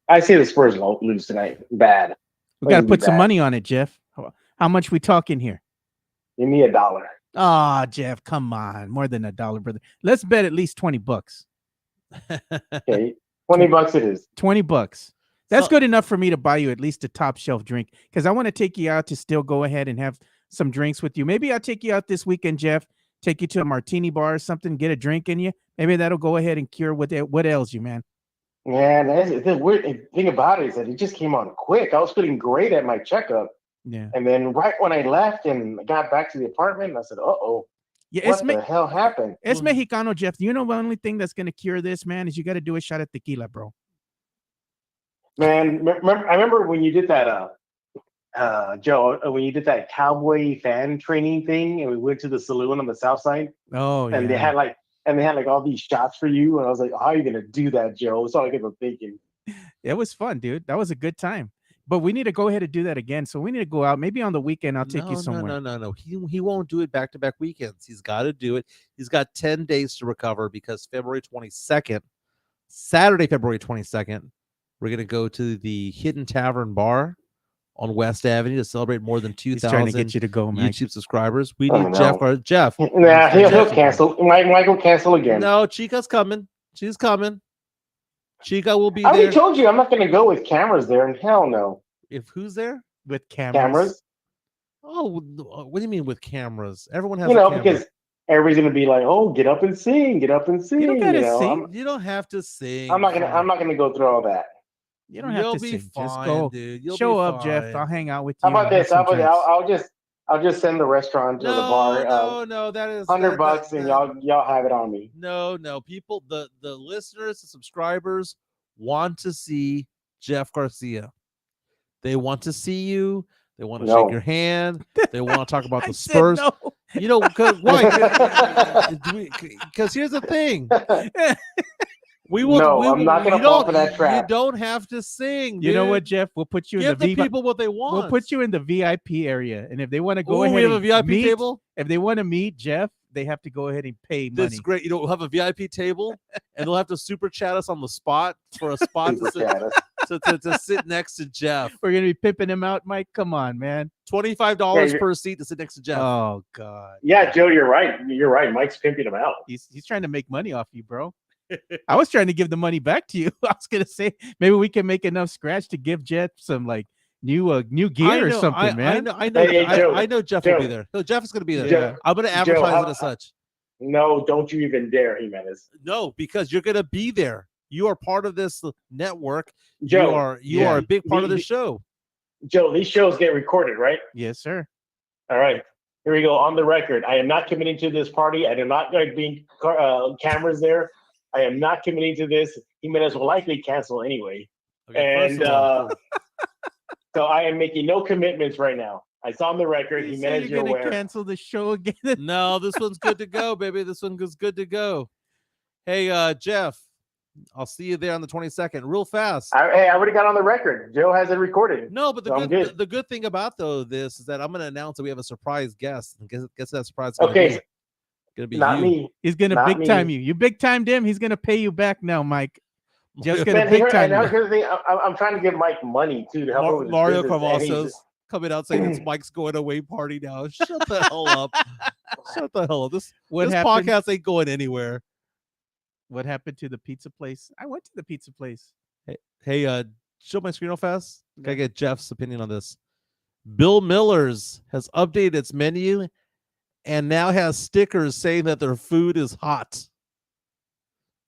I say the Spurs won't lose tonight. Bad. We got to put some money on it, Jeff. How much we talking here? Give me $1. Oh, Jeff, come on. More than $1, brother. Let's bet at least $20. Okay, $20 it is. $20. That's good enough for me to buy you at least a top shelf drink, because I want to take you out to still go ahead and have some drinks with you. Maybe I'll take you out this weekend, Jeff. Take you to a martini bar or something, get a drink in you. Maybe that'll go ahead and cure what ails you, man. Yeah, the weird thing about it is that it just came on quick. I was feeling great at my checkup. Yeah. And then right when I left and got back to the apartment, I said, uh-oh. Yeah, what the hell happened? It's Mexicano, Jeff. You know the only thing that's going to cure this, man, is you got to do a shot of tequila, bro. Man, I remember when you did that, Joe, when you did that cowboy fan training thing, and we went to the saloon on the south side. Oh, yeah. And they had like all these shots for you, and I was like, "How are you gonna do that, Joe?" That's all I kept thinking. It was fun, dude. That was a good time. But we need to go ahead and do that again. So we need to go out. Maybe on the weekend, I'll take you somewhere. No. He won't do it back-to-back weekends. He's got to do it. He's got 10 days to recover because Saturday, February 22nd, we're going to go to the Hidden Tavern Bar on West Avenue to celebrate more than He's trying to 2,000 get you to go, Mike. YouTube subscribers. We Oh, need no. Jeff. Nah, he'll cancel. Mike will cancel again. No, Chica's coming. She's coming. Chica will be I already there. told you I'm not going to go with cameras there, and hell no. If who's there? With Cameras? Oh, what do you mean with cameras? Everyone has You a know, camera. because everybody's going to be like, "Oh, get up and sing, get up and sing." You don't gotta know? sing. You don't have to sing. I'm not gonna go through all that. You don't have You'll to be sing. fine, Just go. dude. You'll Show be up, Jeff. fine. I'll hang out with you. How about and have this? some drinks. I'll just send the restaurant to the bar. No, that is $100 and y'all have it on me. No, people, the listeners, the subscribers want to see Jeff Garcia. They want to see you. They want to shake your hand. They want to talk about the Spurs. No. You know, why? Because here's the thing. We will. No, I'm not gonna fall for that trap. You don't have to sing. You know dude. what, Jeff? We'll put you Give in the people what they want. We'll put you in the VIP area, and if they want to go Ooh, ahead, we have a and VIP meet, table. If they want to meet Jeff, they have to go ahead and pay money. That's great. You know, we'll have a VIP table, and they'll have to super chat us on the spot for a spot to sit next to Jeff. We're gonna be pimping him out, Mike. Come on, man. $25 per seat to sit next to Jeff. Oh God. Yeah, Joe, you're right. You're right. Mike's pimping him out. He's trying to make money off you, bro. I was trying to give the money back to you. I was gonna say maybe we can make enough scratch to give Jeff some like new gear or something, man. I know. Joe, I know Jeff will be there. No, Jeff is going to be there. Joe, I'm going to advertise it as such. No, don't you even dare, Jimenez. No, because you're going to be there. You are part of this network. Joe, you are a big part of the show. Joe, these shows get recorded, right? Yes, sir. All right. Here we go. On the record, I am not committing to this party. I do not like being cameras there. I am not committing to this. Jimenez will likely cancel anyway. Okay, and so I am making no commitments right now. I saw on the record. Jimenez, you're gonna cancel the show again. No, this one's good to go, baby. This one is good to go. Hey, Jeff, I'll see you there on the 22nd, real fast. I already got on the record. Joe has it recorded. No, but the good thing about this is that I'm going to announce that we have a surprise guest. And guess that surprise. Okay. Gonna be not you. Me. He's gonna big time you. You big timed him. He's gonna pay you back now, Mike. Just gonna big time. Here's the thing. I'm trying to give Mike money too to help him with Mario Carvalho's coming out saying it's Mike's going away party now. Shut the hell up. Shut the hell up. This podcast ain't going anywhere. What happened to the pizza place? I went to the pizza place. Hey, show my screen real fast. Gotta get Jeff's opinion on this. Bill Miller's has updated its menu and now has stickers saying that their food is hot.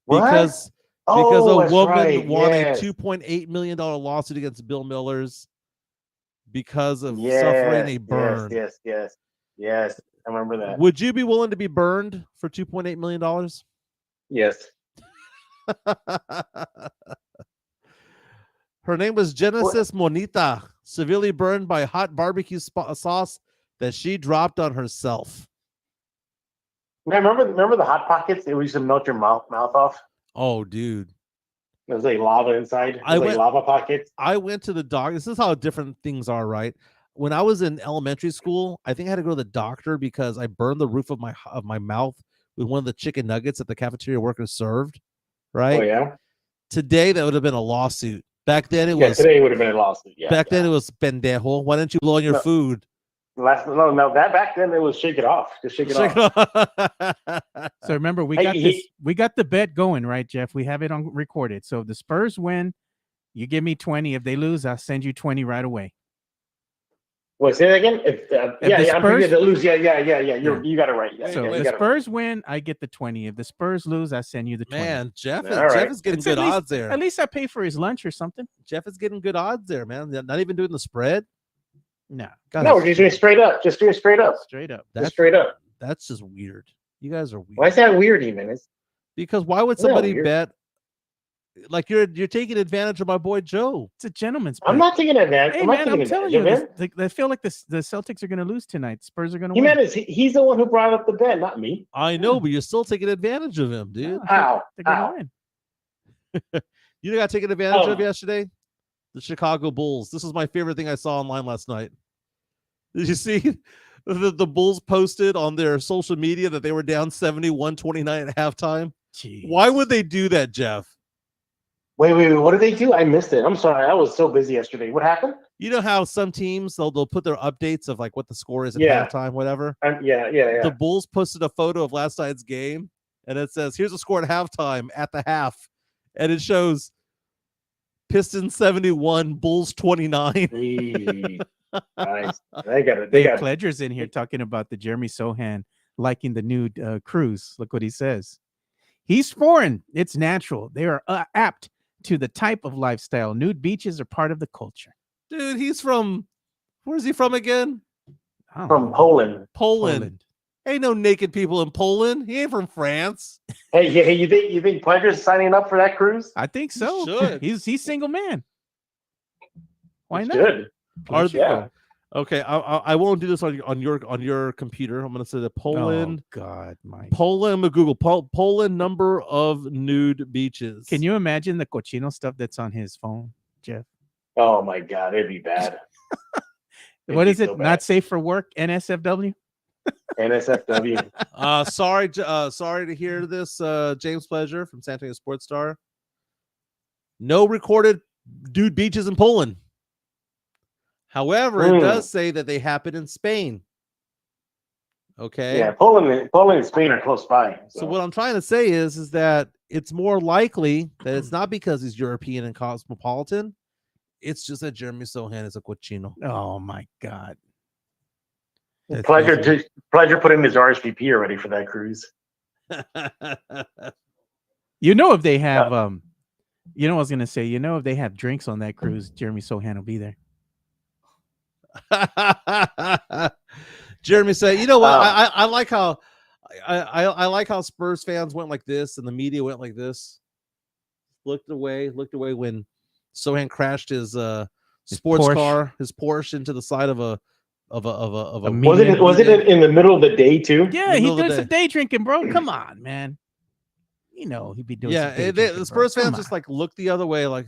What? Because a woman won a $2.8 million lawsuit against Bill Miller's because of suffering a burn. Yes. I remember that. Would you be willing to be burned for $2.8 million? Yes. Her name was Genesis Monita, severely burned by hot barbecue sauce that she dropped on herself. Man, remember the Hot Pockets? It used to melt your mouth off. Oh, dude. It was like lava inside. It was like lava pockets. I went to the doctor. This is how different things are, right? When I was in elementary school, I think I had to go to the doctor because I burned the roof of my mouth with one of the chicken nuggets that the cafeteria workers served. Right? Oh yeah. Today that would have been a lawsuit. Back then it was. Today would have been a lawsuit. Yeah. Back then it was pendejo. Why didn't you blow on your food? That back then it was shake it off. Just shake it off. So remember, we got the bet going, right, Jeff? We have it on recorded. So if the Spurs win, you give me 20. If they lose, I'll send you 20 right away. Wait, say that again? I'm thinking to lose. Yeah. You got it right. So if the Spurs win, I get the 20. If the Spurs lose, I send you the 20. Man, Jeff is getting good odds there. At least I pay for his lunch or something. Jeff is getting good odds there, man. Not even doing the spread. No, we're just doing straight up. Just doing straight up. Straight up. Straight up. That's just weird. You guys are weird. Why is that weird, even? Because why would somebody bet? Like you're taking advantage of my boy Joe. It's a gentleman's bet. I'm not taking advantage. Hey, I'm telling you, I feel like the Celtics are going to lose tonight. Spurs are going to win. He's the one who brought up the bet, not me. I know, but you're still taking advantage of him, dude. How? They're going to win. You got taken advantage of yesterday? The Chicago Bulls. This was my favorite thing I saw online last night. Did you see the Bulls posted on their social media that they were down 71-29 at halftime? Jeez. Why would they do that, Jeff? Wait. What did they do? I missed it. I'm sorry. I was so busy yesterday. What happened? You know how some teams they'll put their updates of like what the score is at Yeah. halftime, whatever. Yeah. The Bulls posted a photo of last night's game, and it says, "Here's the score at halftime at the half," and it shows Pistons 71, Bulls 29. Nice. They got it. Dave Pledger's in here talking about the Jeremy Sohan liking the nude cruise. Look what he says. He's foreign. It's natural. They are apt to the type of lifestyle. Nude beaches are part of the culture. Dude, he's from, where's he from again? From Poland. Poland. Ain't no naked people in Poland. He ain't from France. Hey, you think Pledger's signing up for that cruise? I think so. Should. He's single man. Why not? Good. Yeah. Okay, I won't do this on your computer. I'm gonna say the Poland. Oh God, Mike. Poland. I'm gonna Google Poland number of nude beaches. Can you imagine the cochino stuff that's on his phone, Jeff? Oh my God, it'd be bad. What is it? So not safe for work? NSFW. NSFW. Sorry to hear this. James Pleasure from San Antonio Sports Star. No recorded nude beaches in Poland. However, it does say that they happen in Spain. Okay. Yeah, Poland and Spain are close by. So what I'm trying to say is that it's more likely that it's not because he's European and cosmopolitan. It's just that Jeremy Sohan is a cochino. Oh my God. Pleasure put in his RSVP already for that cruise. You know, if they have you know what I was gonna say, if they have drinks on that cruise, Jeremy Sohan will be there. Jeremy said, "You know what? I like how I like how Spurs fans went like this and the media went like this. Looked away when Sohan crashed his sports Porsche. car, his Porsche, into the side of a Was it in the middle of the day too? Yeah, he did some day drinking, bro. Come on, man. You know he'd be doing. Yeah, the Spurs fans just like look the other way, like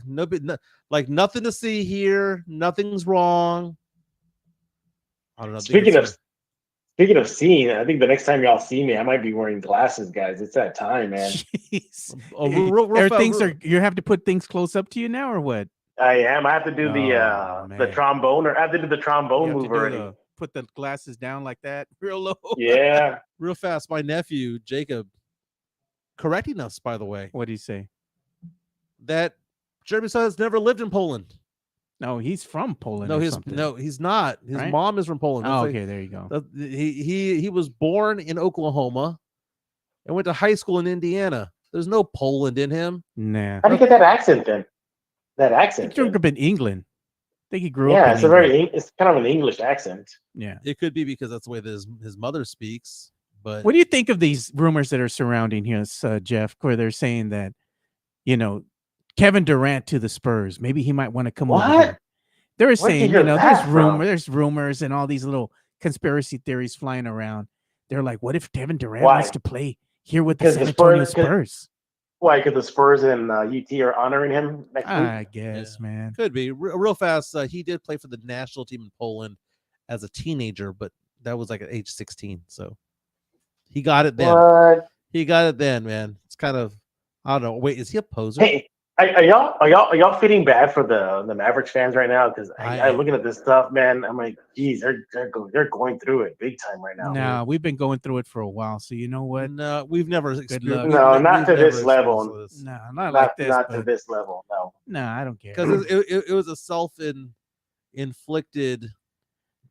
like nothing to see here, nothing's wrong. I don't know. Speaking of seeing, I think the next time y'all see me, I might be wearing glasses, guys. It's that time, man. Jeez. You have to put things close up to you now, or what? I am. I have to do the trombone, or I have to do the trombone move already. Put the glasses down like that, real low. Yeah, real fast. My nephew Jacob correcting us, by the way. What did he say? That Jeremy Sohan has never lived in Poland. No, he's from Poland. No, he's not. His mom is from Poland. Oh, okay, there you go. He was born in Oklahoma and went to high school in Indiana. There's no Poland in him. Nah. How do you get that accent then? He grew up in England. I think he grew up. Yeah, it's kind of an English accent. Yeah, it could be because that's the way his mother speaks. But what do you think of these rumors that are surrounding us, Jeff? Where they're saying that, Kevin Durant to the Spurs. Maybe he might want to come over here. They're saying, there's rumors and all these little conspiracy theories flying around. They're like, what if Kevin Durant wants to play here with the San Antonio Spurs? Why? Because the Spurs and UT are honoring him next week? I guess, man. Could be. Real fast, he did play for the national team in Poland as a teenager, but that was like at age 16. So he got it then. What? He got it then, man. It's kind of, I don't know. Wait, is he a poser? Hey, are y'all feeling bad for the Mavericks fans right now? Because I looking at this stuff, man. I'm like, geez, they're going through it big time right now. No, we've been going through it for a while. So you know what? No, we've never experienced. No, not to this level. No, not like this. Not to this level. No. No, I don't care. Because it was a self-inflicted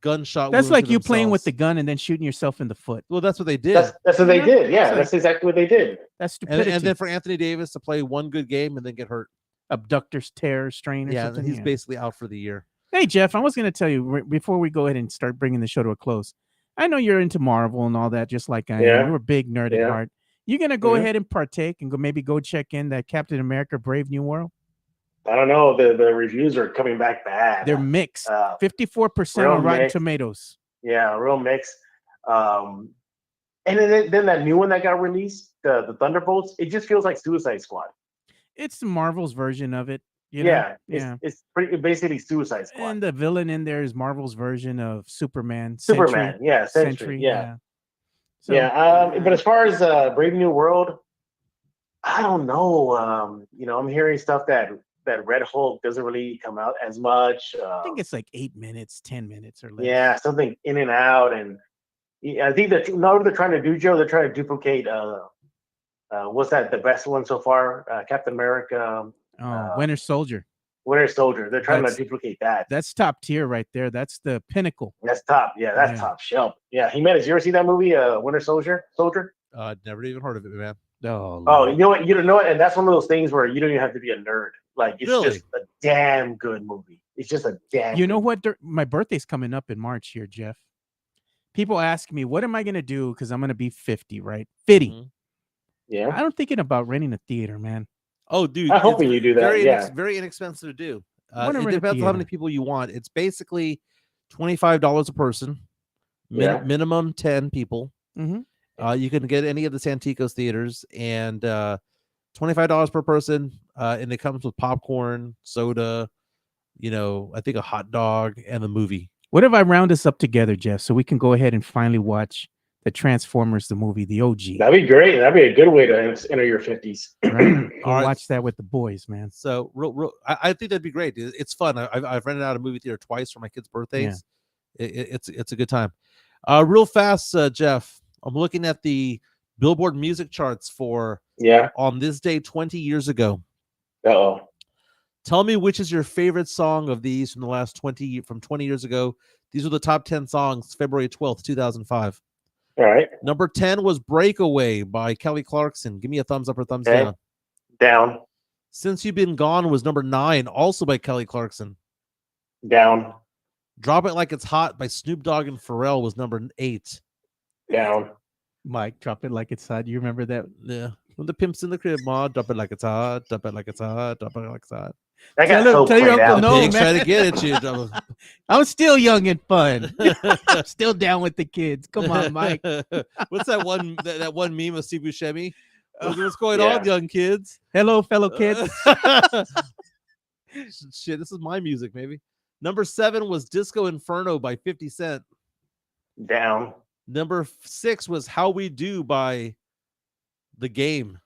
gunshot. That's like you playing with the gun and then shooting yourself in the foot. Well, that's what they did. That's what they did. Yeah, that's exactly what they did. That's stupidity. And then for Anthony Davis to play one good game and then get hurt, abductor's tear, strain, or something. He's basically out for the year. Hey, Jeff, I was going to tell you before we go ahead and start bringing the show to a close. I know you're into Marvel and all that, just like I am. You're a big nerd at heart. You going to go ahead and partake and maybe go check in that Captain America: Brave New World? I don't know. The reviews are coming back bad. They're mixed. 54% on Rotten Tomatoes. Yeah, real mix. And then that new one that got released, the Thunderbolts, it just feels like Suicide Squad. It's Marvel's version of it. You know? Yeah, Yeah. it's pretty basically Suicide Squad. And the villain in there is Marvel's version of Superman. Superman, yeah, Sentry, yeah, Yeah. So yeah. But as far as Brave New World, I don't know. I'm hearing stuff that Red Hulk doesn't really come out as much. I think it's like 8 minutes, 10 minutes or less. Yeah, something in and out, and I think that now what they're trying to do, Joe, they're trying to duplicate. What's that? The best one so far? Captain America, Winter Soldier. Winter Soldier. They're trying That's- to duplicate that. That's top tier right there. That's the pinnacle. That's top. Yeah, that's Yeah. top shelf. Yeah, Jimenez, you ever see that movie, Winter Soldier? Never even heard of it, man. Oh, Oh, Lord. you know what? You don't know it, and that's one of those things where you don't even have to be a nerd. Like it's Really? just a damn good movie. It's just a damn. You know good what? My birthday's coming up in March here, Jeff. People ask me, what am I going to do? Because I'm going to be 50, right? 50. Mhm. Yeah, I'm thinking about renting a theater, man. Oh, dude, I'm it's hoping you do that. Very Yeah, very inexpensive to do. Wanna It rent a depends on how many theater. people you want. It's basically $25 a person, Yeah. minimum 10 people. Mhm. You can get any of the Santikos theaters, and $25 per person, and it comes with popcorn, soda, I think a hot dog, and the movie. What if I round us up together, Jeff, so we can go ahead and finally watch the Transformers, the movie, the OG? that'd be great. That'd be a good way to enter your 50s. Right? Go All right. watch that with the boys, man. So I think that'd be great. It's fun. I've rented out a movie theater twice for my kids' birthdays. It's a good time. Real fast, Jeff. I'm looking at the Billboard music charts for Yeah. on this day 20 years ago. Oh. Tell me which is your favorite song of these from the last 20 years ago. These are the top 10 songs, February 12th, 2005. All right. Number 10 was Breakaway by Kelly Clarkson. Give me a thumbs up or thumbs Okay. down. Down. Since You've Been Gone was number 9, also by Kelly Clarkson. Down. Drop It Like It's Hot by Snoop Dogg and Pharrell was number 8. Down. Mike, drop it like it's hot. You remember that? Yeah. When the pimp's in the crib, ma, drop it like it's hot, drop it like it's hot, drop it like it's hot. That got Tell so your played uncle out. no, Pigs man. try to get at you. Drop I'm still young and fun. Still down with the kids. Come on, Mike. What's that one that one meme of Steve Buscemi? What's going Yeah. on, young kids? Hello, fellow kids. Shit, this is my music, maybe. Number 7 was Disco Inferno by 50 Cent. Down. Number 6 was How We Do by The Game.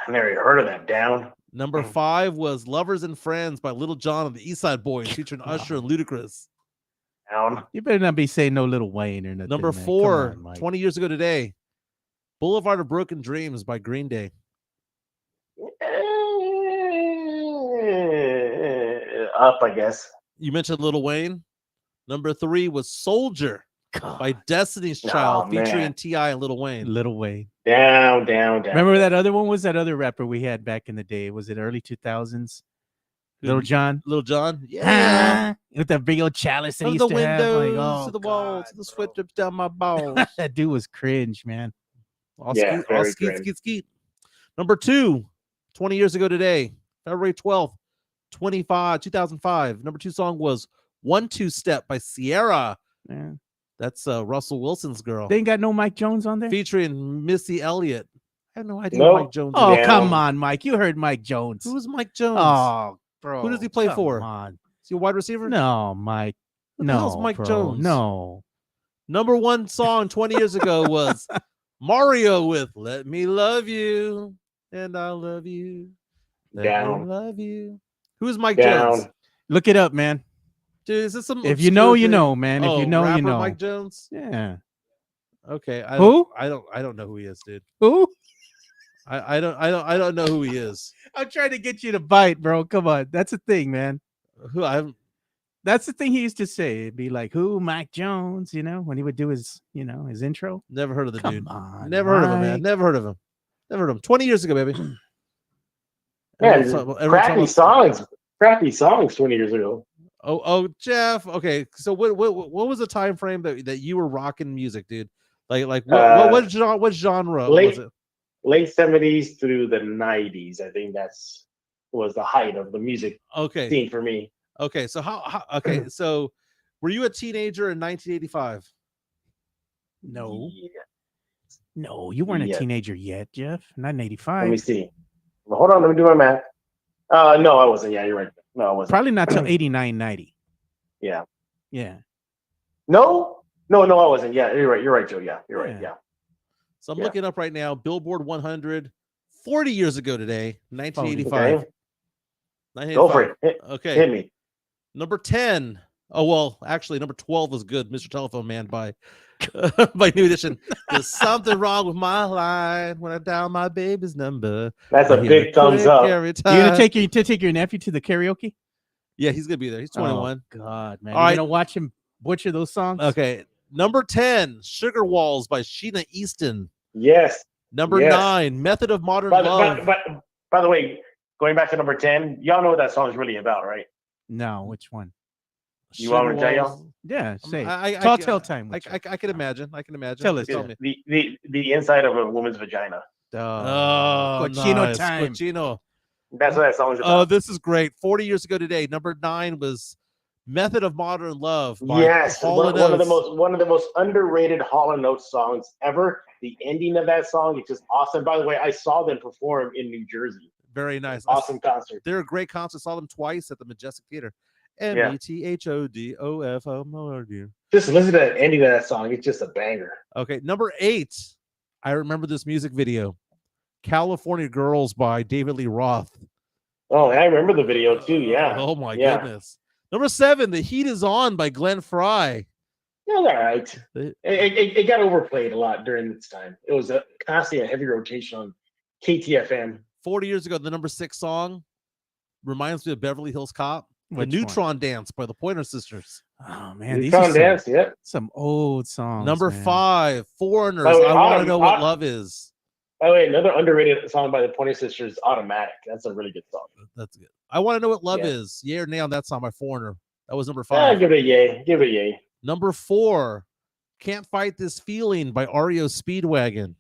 I never even heard of that. Down. Number 5 was Lovers and Friends by Little John and the East Side Boys, featuring Usher and Ludacris. Down. You better not be saying no Little Wayne or nothing. Number man. Come 4, on, Mike. 20 years ago today, Boulevard of Broken Dreams by Green Day. Up, I guess. You mentioned Little Wayne. Number 3 was Soldier by God, Destiny's Oh, Child, man. featuring T.I. and Little Wayne. Little Wayne. Down. Down. Down. Remember that other one? Was that other rapper we had back in the day? Was it early 2000s? Little John? Little John? Yeah. With that big old chalice that From he the used to have. windows Like, oh, to the walls, God, to the bro. sweat drips down my balls. That dude was cringe, man. All Yeah, skeet, all very skeet, cringe. skeet, skeet. Number 2, 20 years ago today, February 12th, 2005. Number 2 song was 1-2 Step by Sierra. Yeah. That's Russell Wilson's girl. They ain't got no Mike Jones on there? Featuring Missy Elliott. I have no idea No. who Mike Jones Oh, is. come Down. on, Mike. You heard Mike Jones. Who's Mike Jones? Oh, bro. Who does he play come for? on. Is he a wide receiver? No, Mike. Who the No, hell's Mike bro. Jones? No. Number 1 song 20 years ago was Mario with Let Me Love You and I'll Love You. Let me Down. love you. Who's Mike Down. Jones? Look it up, man. Dude, is this some If you know, obscure you thing? know, man. If Oh, you know, rapper you know. Mike Jones? Yeah. Okay. Who? I don't know who he is, dude. Who? I don't know who he is. I'm trying to get you to bite, bro. Come on. That's the thing, man. Who I haven't That's the thing he used to say. It'd be like, who? Mike Jones, when he would do his, his intro. never heard of the Come dude. on. Never heard of him, man. Mike. Never heard of him. Never heard of him. 20 years ago, baby. Man, Everyone's crappy talking- songs. Crappy songs 20 years ago. Oh, Jeff. Okay, so what was the time frame that you were rocking music, dude? Like what genre was it? Late 70s through the 90s. I think was the height of the music Okay, scene for me. okay. So okay, so were you a teenager in 1985? No. Yeah. No, you weren't a Yeah. teenager yet, Jeff. Not in Let 85. me see. Hold on, let me do my math. No, I wasn't. Yeah, you're right. No, I wasn't. Probably not till 89, 90. Yeah. Yeah. No, I wasn't. Yeah, you're right. You're right, Joe. Yeah, you're right. Yeah. Yeah. So I'm Yeah. looking up right now. Billboard 100, 40 years ago today, 1985. Okay. 1985. Go for it. Okay. Hit me. Number 10. Oh, well, actually, number 12 was good. Mr. Telephone Man by by New Edition. There's something wrong with my line when I dial my baby's number. That's I a hear big it thumbs click up. every You time. gonna take your nephew to the karaoke? Yeah, he's gonna be there. He's 21. Oh, God, man. All You're right. gonna watch him butcher those songs? Okay. Number 10, Sugar Walls by Sheena Easton. Yes. Number Yes. 9, Method of Modern Love. But by the way, going back to number 10, y'all know what that song is really about, right? No, which one? You want me to tell y'all? Walls. Yeah, say it. I Tell time. I can imagine. I can imagine. Tell us. Just tell me. The inside of a woman's vagina. Oh, Cochino nice. time. Cochino. That's what that song is Oh, about. this is great. 40 years ago today, number 9 was Method of Modern Love by Yes, Hall one and of the Oates. most underrated Hall and Oates songs ever. The ending of that song is just awesome. By the way, I saw them perform in New Jersey. Very nice. Awesome concert. They're a great concert. Saw them twice at the Majestic Theater. Yeah. METHODOFO. Just listen to the ending of that song. It's just a banger. Okay, number 8. I remember this music video. California Girls by David Lee Roth. Oh, I remember the video too. Yeah. Oh my Yeah. goodness. Number 7, The Heat Is On by Glenn Fry. It was all right. It- It got overplayed a lot during its time. It was constantly a heavy rotation on KTFM. 40 years ago, the number 6 song reminds me of Beverly Hills Cop. Which The one? Neutron Dance by the Pointer Sisters. Oh man, these Neutron are some, Dance, yeah. some old songs. Number man. 5, Foreigners. By the way, I want to know what Autumn- love is. By the way, another underrated song by the Pointer Sisters, Automatic. That's a really good song. That's good. I want to know what love Yeah. is. Yeah or nay on that song by Foreigner. That was number Yeah, 5. give it a yay. Give it a yay. Number 4, Can't Fight This Feeling by REO Speedwagon.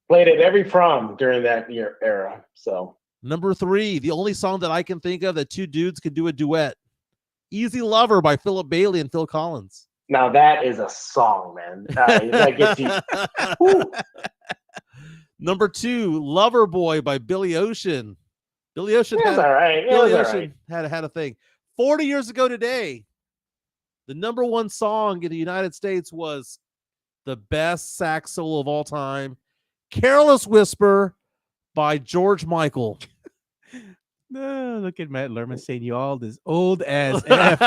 Played at every prom during that year era. So Number 3, the only song that I can think of that two dudes could do a duet. Easy Lover by Philip Bailey and Phil Collins. now that is a song, man. That gets you. Woo. Number 2, Lover Boy by Billy Ocean. Billy Ocean It was had, all right. It Billy was all Ocean right. had a thing. 40 years ago today, the number 1 song in the United States was the best sax solo of all time, Careless Whisper by George Michael. No, look at Matt Lerman saying you all this old as F.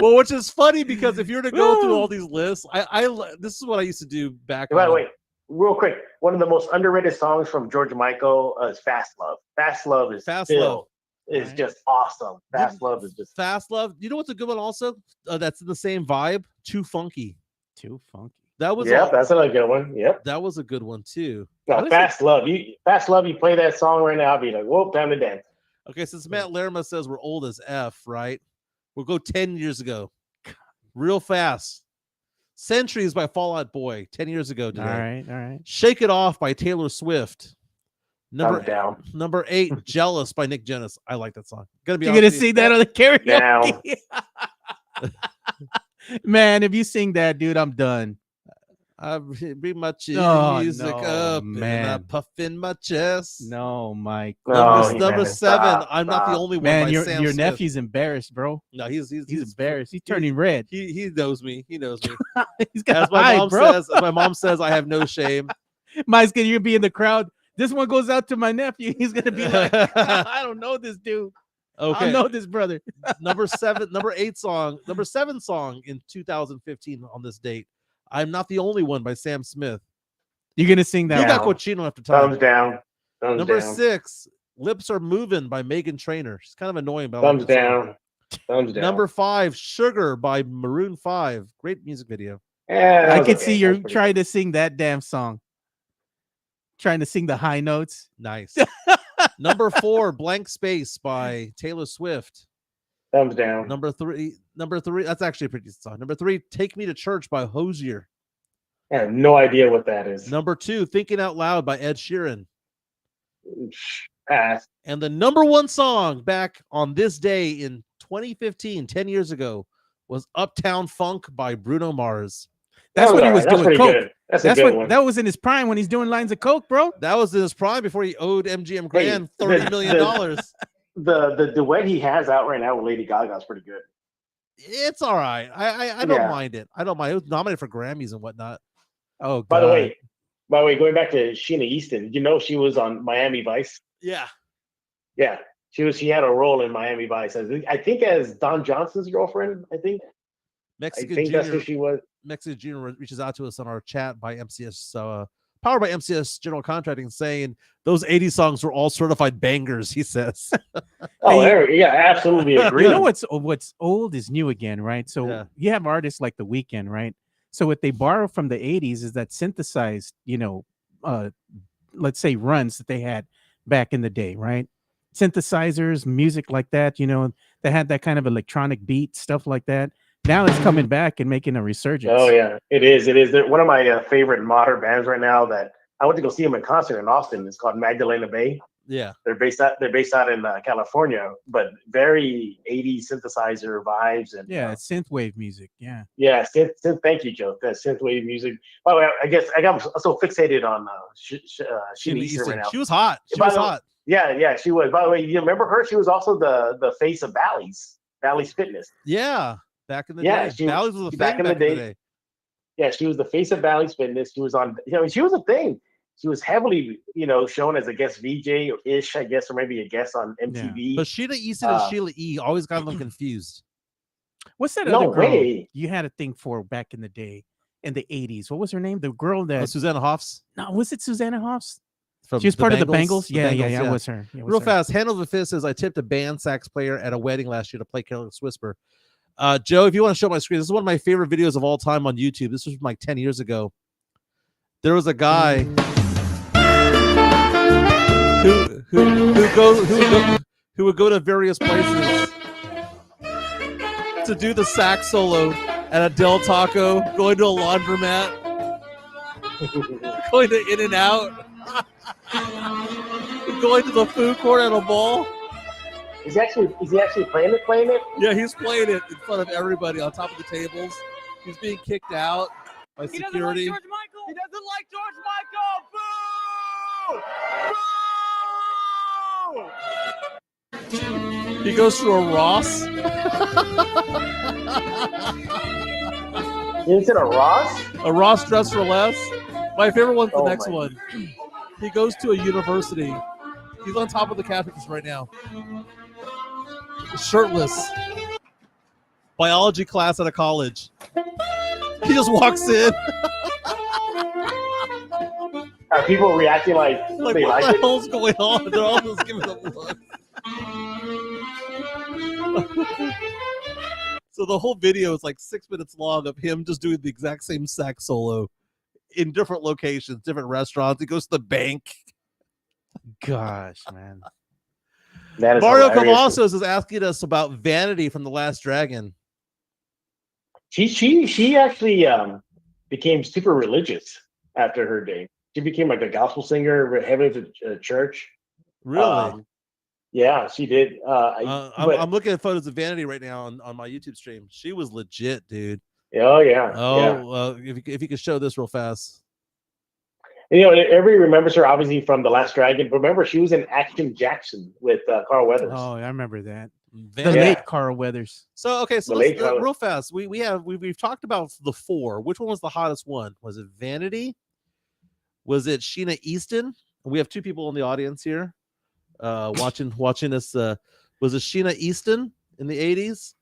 Well, which is funny because if you're to go through all these lists, I this is what I used to do back. By the way, real quick, one of the most underrated songs from George Michael is "Fast Love." "Fast Love" is Fast still Love. is Right. just awesome. "Fast Love" is just Fast Love. You know what's a good one also? That's in the same vibe. Too Funky. Too funky. That was yeah, that's another good one. Yep. that was a good one too. No, "Fast Love." "Fast Love." You play that song right now, I'll be like, "Whoa, time to dance." Okay, since Matt Lerma says we're old as F, right? We'll go 10 years ago. Real fast. Centuries by Fall Out Boy, 10 years ago today. All right. Shake It Off by Taylor Swift. Thumbs down. Number 8, Jealous by Nick Jonas. I like that song. You're gonna sing that on the karaoke. Man, if you sing that, dude, I'm done. I bring my chin Oh, music no, up and I man. puff in my chest. No, Mike. No, Number man, 7, stop, I'm not the stop. only one. Man, by your Sam your Smith. nephew's embarrassed, bro. No, he's embarrassed. He's turning red. He knows me. He knows me. He's got As my hide, mom bro. says, as my mom says, I have no shame. Mike's gonna be in the crowd. This one goes out to my nephew. He's gonna be like, I don't know this dude. Okay. I know this brother. Number 7 song in 2015 on this date. I'm Not the Only One by Sam Smith. You're gonna sing that You got down. Cochino after time. Thumbs down. Thumbs Number down. 6, Lips Are Moving by Megan Trainor. She's kind of annoying, but I like Thumbs that song. down. Thumbs down. Number 5, Sugar by Maroon 5. Great music video. Yeah, that I was could okay. see That you're was pretty trying to sing that damn song. Trying to sing the high notes. Nice. Number 4, Blank Space by Taylor Swift. good. Thumbs down. Number 3, that's actually a pretty good song. Number 3, Take Me to Church by Hozier. I have no idea what that is. Number 2, Thinking Out Loud by Ed Sheeran. Pass. And the number 1 song back on this day in 2015, 10 years ago, was Uptown Funk by Bruno Mars. That's when he was That's doing pretty coke. good. That's a That's good what one. that was in his prime when he's doing lines of coke, bro. That was in his prime before he owed MGM Grand Hey, $30 million. The duet he has out right now with Lady Gaga is pretty good. It's all right. I don't mind it. I don't mind. It was nominated for Grammys and whatnot. Oh God. By the way, going back to Sheena Easton, you know she was on Miami Vice. Yeah. Yeah, she had a role in Miami Vice. I think as Don Johnson's girlfriend. I think that's who she was. Mexican Junior reaches out to us on our chat by MCS, powered by MCS General Contracting, saying those 80 songs were all certified bangers. He says. Yeah, absolutely agree. You know what's old is new again, right? So you have artists like The Weeknd, right? So what they borrow from the 80s is that synthesized, let's say runs that they had back in the day, right? Synthesizers, music like that, they had that kind of electronic beat, stuff like that. Now it's coming back and making a resurgence. Oh yeah, it is. It is. They're one of my favorite modern bands right now. That I went to go see them in concert in Austin. It's called Magdalena Bay. Yeah, they're based out in California, but very 80s synthesizer vibes and it's synthwave music. Yeah, synth. Thank you, Joe. That synthwave music. By the way, I guess I got so fixated on Sheena Easton right now. She was hot. She was hot. Yeah, she was. By the way, you remember her? She was also the face of Bally's Fitness. Yeah, back in the day. Bally's was a back in the day. Yeah, she was the face of Bally's Fitness. She was on. She was a thing. She was heavily, shown as a guest VJ-ish, I guess, or maybe a guest on MTV. Yeah. But Sheena Easton and Sheila E. always got them confused. What's that other girl you had a thing for back in the day, in the 80s? What was her name? The girl that... Susanna Hoffs? No, was it Susanna Hoffs? She was part of the Bengals? Yeah, it was her. Real fast, Handle the Fist says, I tipped a band sax player at a wedding last year to play Careless Whisper. Joe, if you want to show my screen, this is one of my favorite videos of all time on YouTube. This was from like 10 years ago. There was a guy... who would go to various places to do the sax solo at a Del Taco, going to a laundromat, going to In-N-Out, going to the food court at a mall. Is he actually playing it? Yeah, he's playing it in front of everybody on top of the tables. He's being kicked out by security. He doesn't like George Michael. Boo! He goes to a Ross. Is it a Ross? A Ross Dress for Less. My favorite one's the next one. He goes to a university. He's on top of the campus right now. Shirtless. Biology class at a college. He just walks in. Are people reacting like they what like the it? hell's going on? They're all just giving them look. So the whole video is like 6 minutes long of him just doing the exact same sax solo in different locations, different restaurants. He goes to the bank. Gosh, man. Mario Cavasos is asking us about Vanity from The Last Dragon. She actually became super religious after her day. She became like a gospel singer, headed to church. Really? Yeah, she did. I'm looking at photos of Vanity right now on my YouTube stream. She was legit, dude. Oh yeah. Oh, yeah. If you could show this real fast. And, everybody remembers her obviously from The Last Dragon. But remember, she was in Action Jackson with Carl Weathers. Oh, I remember that. The late Carl Weathers. So okay, so let's real fast. We've talked about the four. Which one was the hottest one? Was it Vanity? Was it Sheena Easton? We have two people in the audience here watching us. Was it Sheena Easton in the 80s?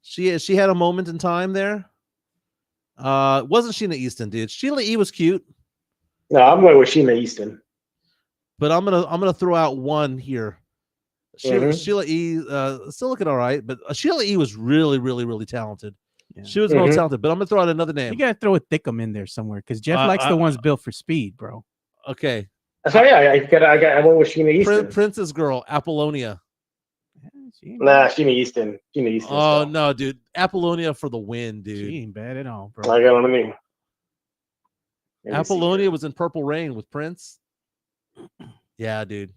She had a moment in time there. Wasn't Sheena Easton, dude. Sheila E was cute. No, I'm going with Sheena Easton. But I'm gonna throw out one here. Sheila E still looking all right, but Sheila E was really, really, really talented. Yeah. She was the most talented, but I'm gonna throw out another name. You gotta throw a Thickum in there somewhere because Jeff likes the ones built for speed, bro. Okay. Sorry, I went with Sheena Easton. Princess Girl, Apollonia. Nah, Sheena Easton. Oh no, dude, Apollonia for the win, dude. She ain't bad at all, bro. I got what Apollonia was in Purple Rain with Prince. Yeah, dude.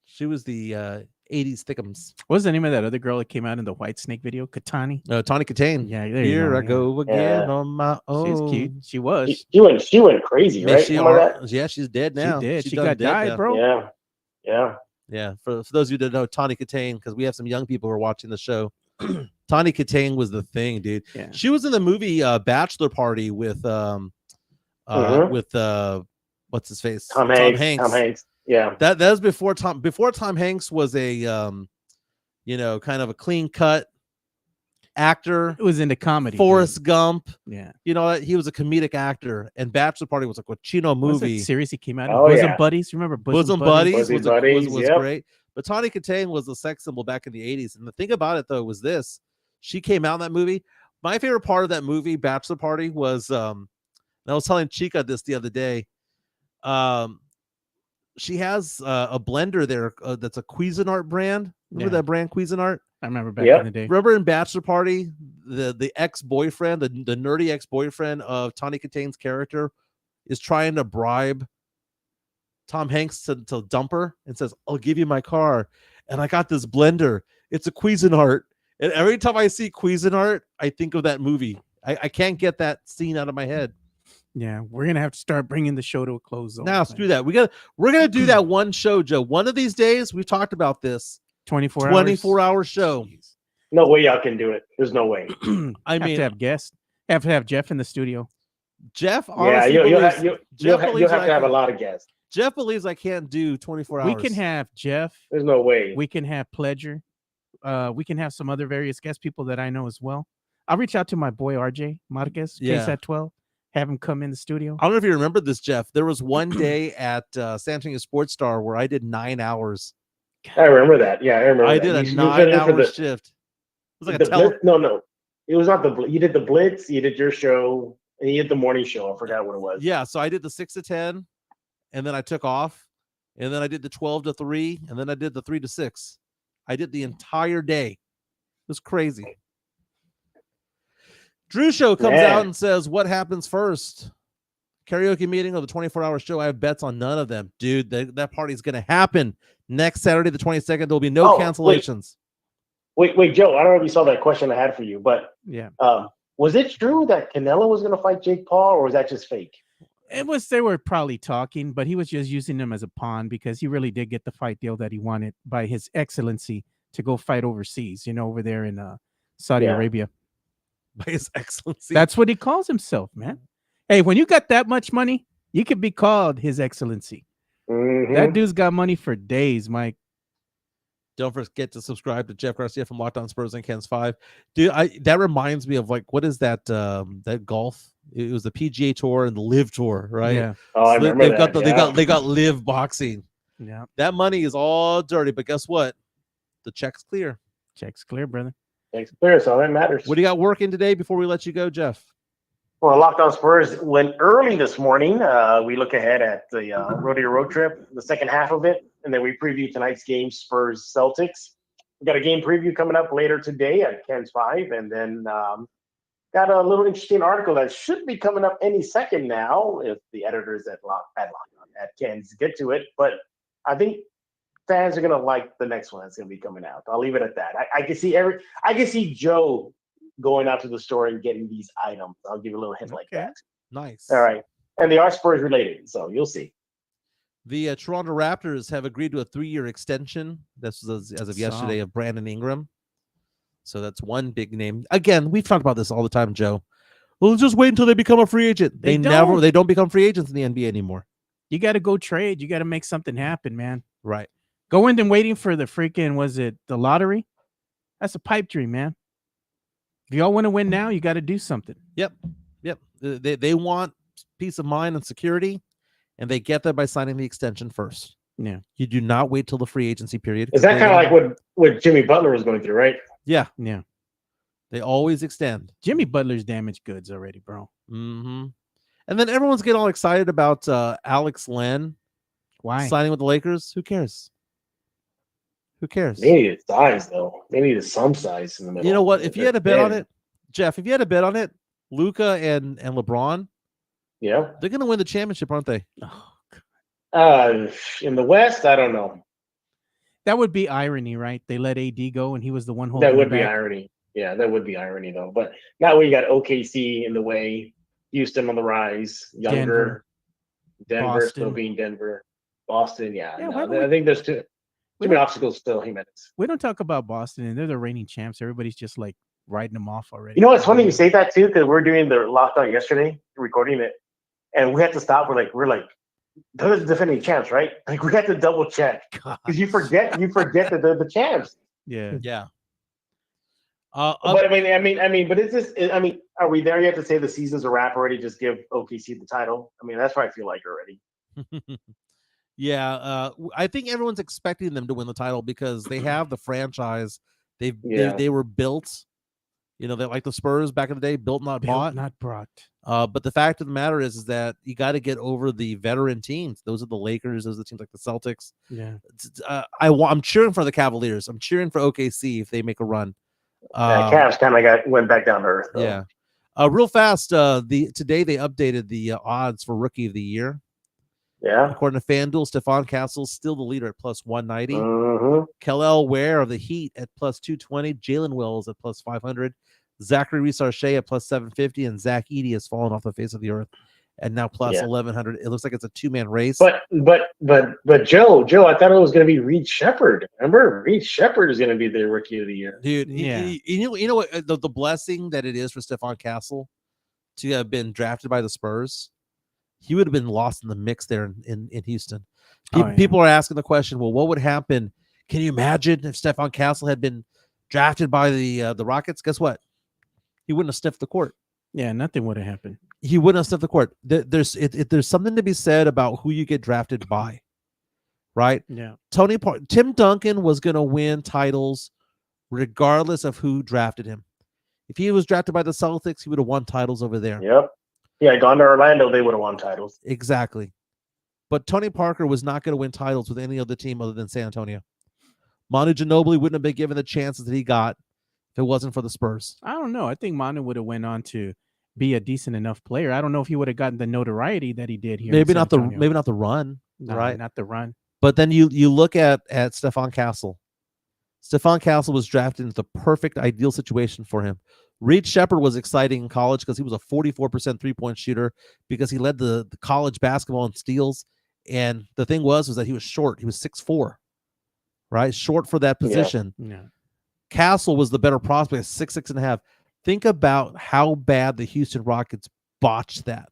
She was the 80s thickums. What was the name of that other girl that came out in the White Snake video? Katani. Tawny Katane. Yeah, there Here you I go again Yeah. on my own. She's cute. She was. She went crazy, right? Remember that? Yeah, she's dead now. She did. She done got dead died, now. bro. Yeah. Yeah. Yeah, for those of you that know Tawny Katane, because we have some young people who are watching the show. Tawny Katane was the thing, dude. Yeah. She was in the movie Bachelor Party with what's his face? Tom Hanks. Yeah. That was before Tom Hanks was a kind of a clean cut actor. It was into comedy. Forrest Gump. Yeah. You know, he was a comedic actor, and Bachelor Party was like a Chino What's that movie. series he came out in? Oh, Bosom yeah. Buddies. Remember Bosom Buddies Bosom was Buddies, yep. great. But Tawny Katane was a sex symbol back in the 80s. And the thing about it, though, was this. She came out in that movie. My favorite part of that movie, Bachelor Party, was and I was telling Chica this the other day. She has a blender there that's a Cuisinart brand. Remember that brand, Cuisinart? I remember back in the day. Remember in Bachelor Party, the ex-boyfriend, the nerdy ex-boyfriend of Tawny Katane's character is trying to bribe Tom Hanks to dump her and says, I'll give you my car. And I got this blender. It's a Cuisinart. And every time I see Cuisinart, I think of that movie. I can't get that scene out of my head. Yeah, we're gonna have to start bringing the show to a close. Now, screw that. We're gonna do that one show, Joe. One of these days, we've talked about this. 24-hour show. Jeez. No way y'all can do it. There's no way. I mean, have to have guests. Have to have Jeff in the studio. Jeff, Yeah, honestly, you'll Jeff have believes to I have a can- lot of guests. Jeff believes I can't do 24 hours. We can have Jeff. There's no way. We can have Pledger. We can have some other various guest people that I know as well. I'll reach out to my boy RJ Marquez, Yeah. KSAT 12. Have him come in the studio. I don't know if you remember this, Jeff. There was one day at San Antonio Sports Star where I did 9 hours. I remember that. Yeah, I remember. I that. did a You filled in for 9-hour shift. It was like the a tele. Blitz- No, it was not the. You did the Blitz. You did your show, and you did the morning show. I forgot what it was. Yeah, so I did the 6 to 10, and then I took off, and then I did the 12 to 3, and then I did the 3 to 6. I did the entire day. It was crazy. Drew Show comes Man. out and says, what happens first? Karaoke meeting or the 24-hour show? I have bets on none of them. Dude, that party's going to happen next Saturday, the 22nd. There'll be no cancellations. Wait, Joe. I don't know if you saw that question I had for you, but Yeah. was it true that Canelo was going to fight Jake Paul, or was that just fake? It was, they were probably talking, but he was just using him as a pawn because he really did get the fight deal that he wanted by His Excellency to go fight overseas, over there in Saudi Yeah. Arabia. By His Excellency. That's what he calls himself, man. Hey, when you got that much money, you could be called His Excellency. Mhm. That dude's got money for days, Mike. Don't forget to subscribe to Jeff Garcia from Locked On Spurs and Ken's 5. Dude, that reminds me of what is that that golf? It was the PGA Tour and the Live Tour, right? Yeah. Oh, I So remember that. they got Live boxing. Yeah. That money is all dirty, but guess what? The check's clear. Check's clear, brother. Thanks, clear. So that matters. What do you got working today before we let you go, Jeff? Well, Locked On Spurs went early this morning. We look ahead at the Rodeo Road Trip, the second half of it, and then we preview tonight's game, Spurs Celtics. We got a game preview coming up later today at Ken's 5, and then got a little interesting article that should be coming up any second now if the editors at Ken's get to it. But I think fans are gonna like the next one that's gonna be coming out. I'll leave it at that. I can see Joe going out to the store and getting these items. I'll give you a little hint like that. Nice. All right. And they are Spurs related, so you'll see. The Toronto Raptors have agreed to a 3-year extension. This was as of yesterday of Brandon Ingram. So that's one big name. Again, we've talked about this all the time, Joe. Well, just wait until they become a free agent. They don't become free agents in the NBA anymore. You got to go trade. You got to make something happen, man. Right. Going and waiting for the freaking, was it the lottery? That's a pipe dream, man. If y'all want to win now, you got to do something. Yep. They want peace of mind and security, and they get that by signing the extension first. Yeah. You do not wait till the free agency period. Is that kind of like what Jimmy Butler was going through, right? Yeah. Yeah. They always extend. Jimmy Butler's damaged goods already, bro. Mm-hmm. And then everyone's getting all excited about Alex Len Why? signing with the Lakers. Who cares? Who cares? They needed size, though. They needed some size in the middle. You know what? If you had a bet on Yeah. it, Jeff, if you had a bet on it, Luka and LeBron, Yeah. they're going to win the championship, aren't they? Oh, In the West, I don't know. That would be irony, right? They let AD go, and he was the one holding That would them be back. irony. Yeah, that would be irony though. But now we got OKC in the way, Houston on the rise, younger, Denver still Boston. being Denver, Boston. Yeah, Yeah, no, why don't we? I think there's too We many don't. obstacles still. Jimenez. We don't talk about Boston, and they're the reigning champs. Everybody's just like riding them off already. You know what's funny? You say that too because we're doing the lockdown yesterday, recording it, and we had to stop. We're like, they're the defending champs, right? Like we had to double check God. because you forget that they're the champs. Yeah. Yeah. But but is this? I mean, are we there yet to say the season's a wrap already? Just give OKC the title. I mean, that's what I feel like already. Yeah, I think everyone's expecting them to win the title because they have the franchise. Yeah. They were built, they're like the Spurs back in the day, built not Built, bought. not brought. But the fact of the matter is that you got to get over the veteran teams. Those are the Lakers. Those are the teams like the Celtics. Yeah. I'm cheering for the Cavaliers. I'm cheering for OKC if they make a run. Cavs kind of went back down to earth. Though. Yeah. Real fast. Today they updated the odds for Rookie of the Year. Yeah. According to FanDuel, Stephon Castle's still the leader at plus 190. Mm-hmm. Kel'el Ware of the Heat at plus 220. Jalen Wills at plus 500. Zachary Reese-Archet at plus 750. And Zach Edey has fallen off the face of the earth and now plus 1,100. It looks like it's a two-man race. But Joe, I thought it was going to be Reed Shepherd. Remember, Reed Shepherd is going to be the Rookie of the Year. Dude, Yeah. you know what the blessing that it is for Stephon Castle to have been drafted by the Spurs. He would have been lost in the mix there in Houston. People are asking the question, well, what would happen? Can you imagine if Stephon Castle had been drafted by the Rockets? Guess what? He wouldn't have sniffed the court. Yeah, nothing would have happened. He wouldn't have sniffed the court. There's something to be said about who you get drafted by, right? Yeah. Tim Duncan was going to win titles regardless of who drafted him. If he was drafted by the Celtics, he would have won titles over there. Yep. Yeah, gone to Orlando, they would have won titles. Exactly. But Tony Parker was not going to win titles with any other team other than San Antonio. Manu Ginobili wouldn't have been given the chances that he got if it wasn't for the Spurs. I don't know. I think Manu would have went on to be a decent enough player. I don't know if he would have gotten the notoriety that he did here. Maybe not the run, No, right? Not the run. But then you look at Stephon Castle. Stephon Castle was drafted into the perfect ideal situation for him. Reed Shepherd was exciting in college because he was a 44% three-point shooter because he led the college basketball in steals. And the thing was that he was short. He was 6'4", right? Short for that position. Yeah. Castle was the better prospect, 6'6.5". Think about how bad the Houston Rockets botched that.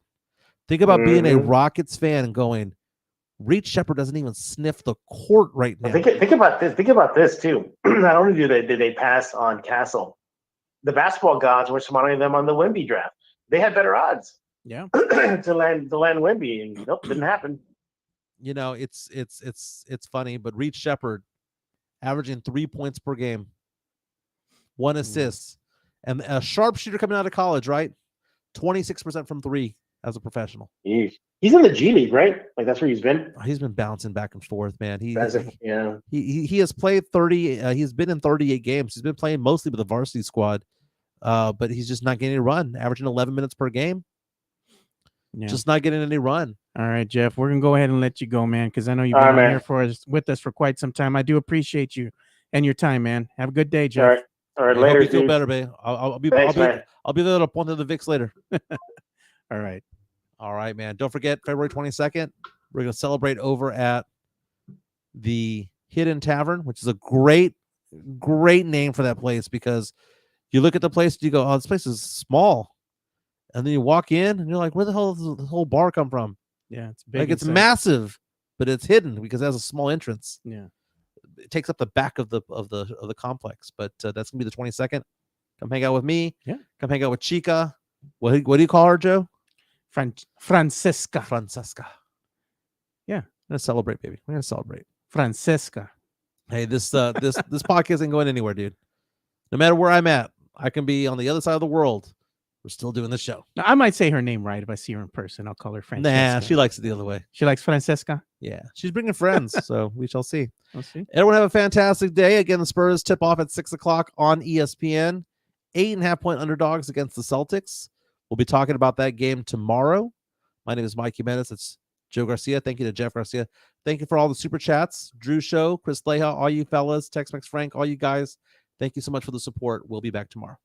Think about being a Rockets fan and going, Reed Shepherd doesn't even sniff the court right now. Think about this. Think about this too. Not only did they pass on Castle, the basketball gods were smiling them on the Wemby draft. They had better odds. Yeah. to land Wemby, and nope, didn't happen. It's funny, but Reed Shepherd averaging 3 points per game, 1 assist, and a sharpshooter coming out of college, right? 26% from three as a professional. He's in the G League, right? Like that's where he's been. He's been bouncing back and forth, man. He has played 30. He's been in 38 games. He's been playing mostly with the varsity squad, but he's just not getting a run, averaging 11 minutes per game. Yeah. Just not getting any run. All right, Jeff, we're gonna go ahead and let you go, man, because I know you've been here with us for quite some time. I do appreciate you and your time, man. Have a good day, Jeff. All right, I later. hope you feel better, babe. I'll be there to point to the Vicks later. All right, man. Don't forget February 22nd. We're gonna celebrate over at the Hidden Tavern, which is a great name for that place because you look at the place and you go, "Oh, this place is small." And then you walk in and you're like, where the hell does the whole bar come from? Yeah, it's big. Like it's massive, but it's hidden because it has a small entrance. Yeah. It takes up the back of the complex. But that's gonna be the 22nd. Come hang out with me. Yeah. Come hang out with Chica. What do you call her, Joe? Francesca. Yeah. We're gonna celebrate, baby. We're gonna celebrate. Francesca. Hey, this podcast ain't going anywhere, dude. No matter where I'm at, I can be on the other side of the world. We're still doing the show. Now, I might say her name right if I see her in person. I'll call her Francesca. Nah, she likes it the other way. She likes Francesca? Yeah. She's bringing friends, so we shall see. We'll see. Everyone have a fantastic day. Again, the Spurs tip off at 6 o'clock on ESPN. 8.5-point underdogs against the Celtics. We'll be talking about that game tomorrow. My name is Mike Jimenez. It's Joe Garcia. Thank you to Jeff Garcia. Thank you for all the super chats. Drew Show, Chris Leha, all you fellas, Tex-Mex Frank, all you guys. Thank you so much for the support. We'll be back tomorrow.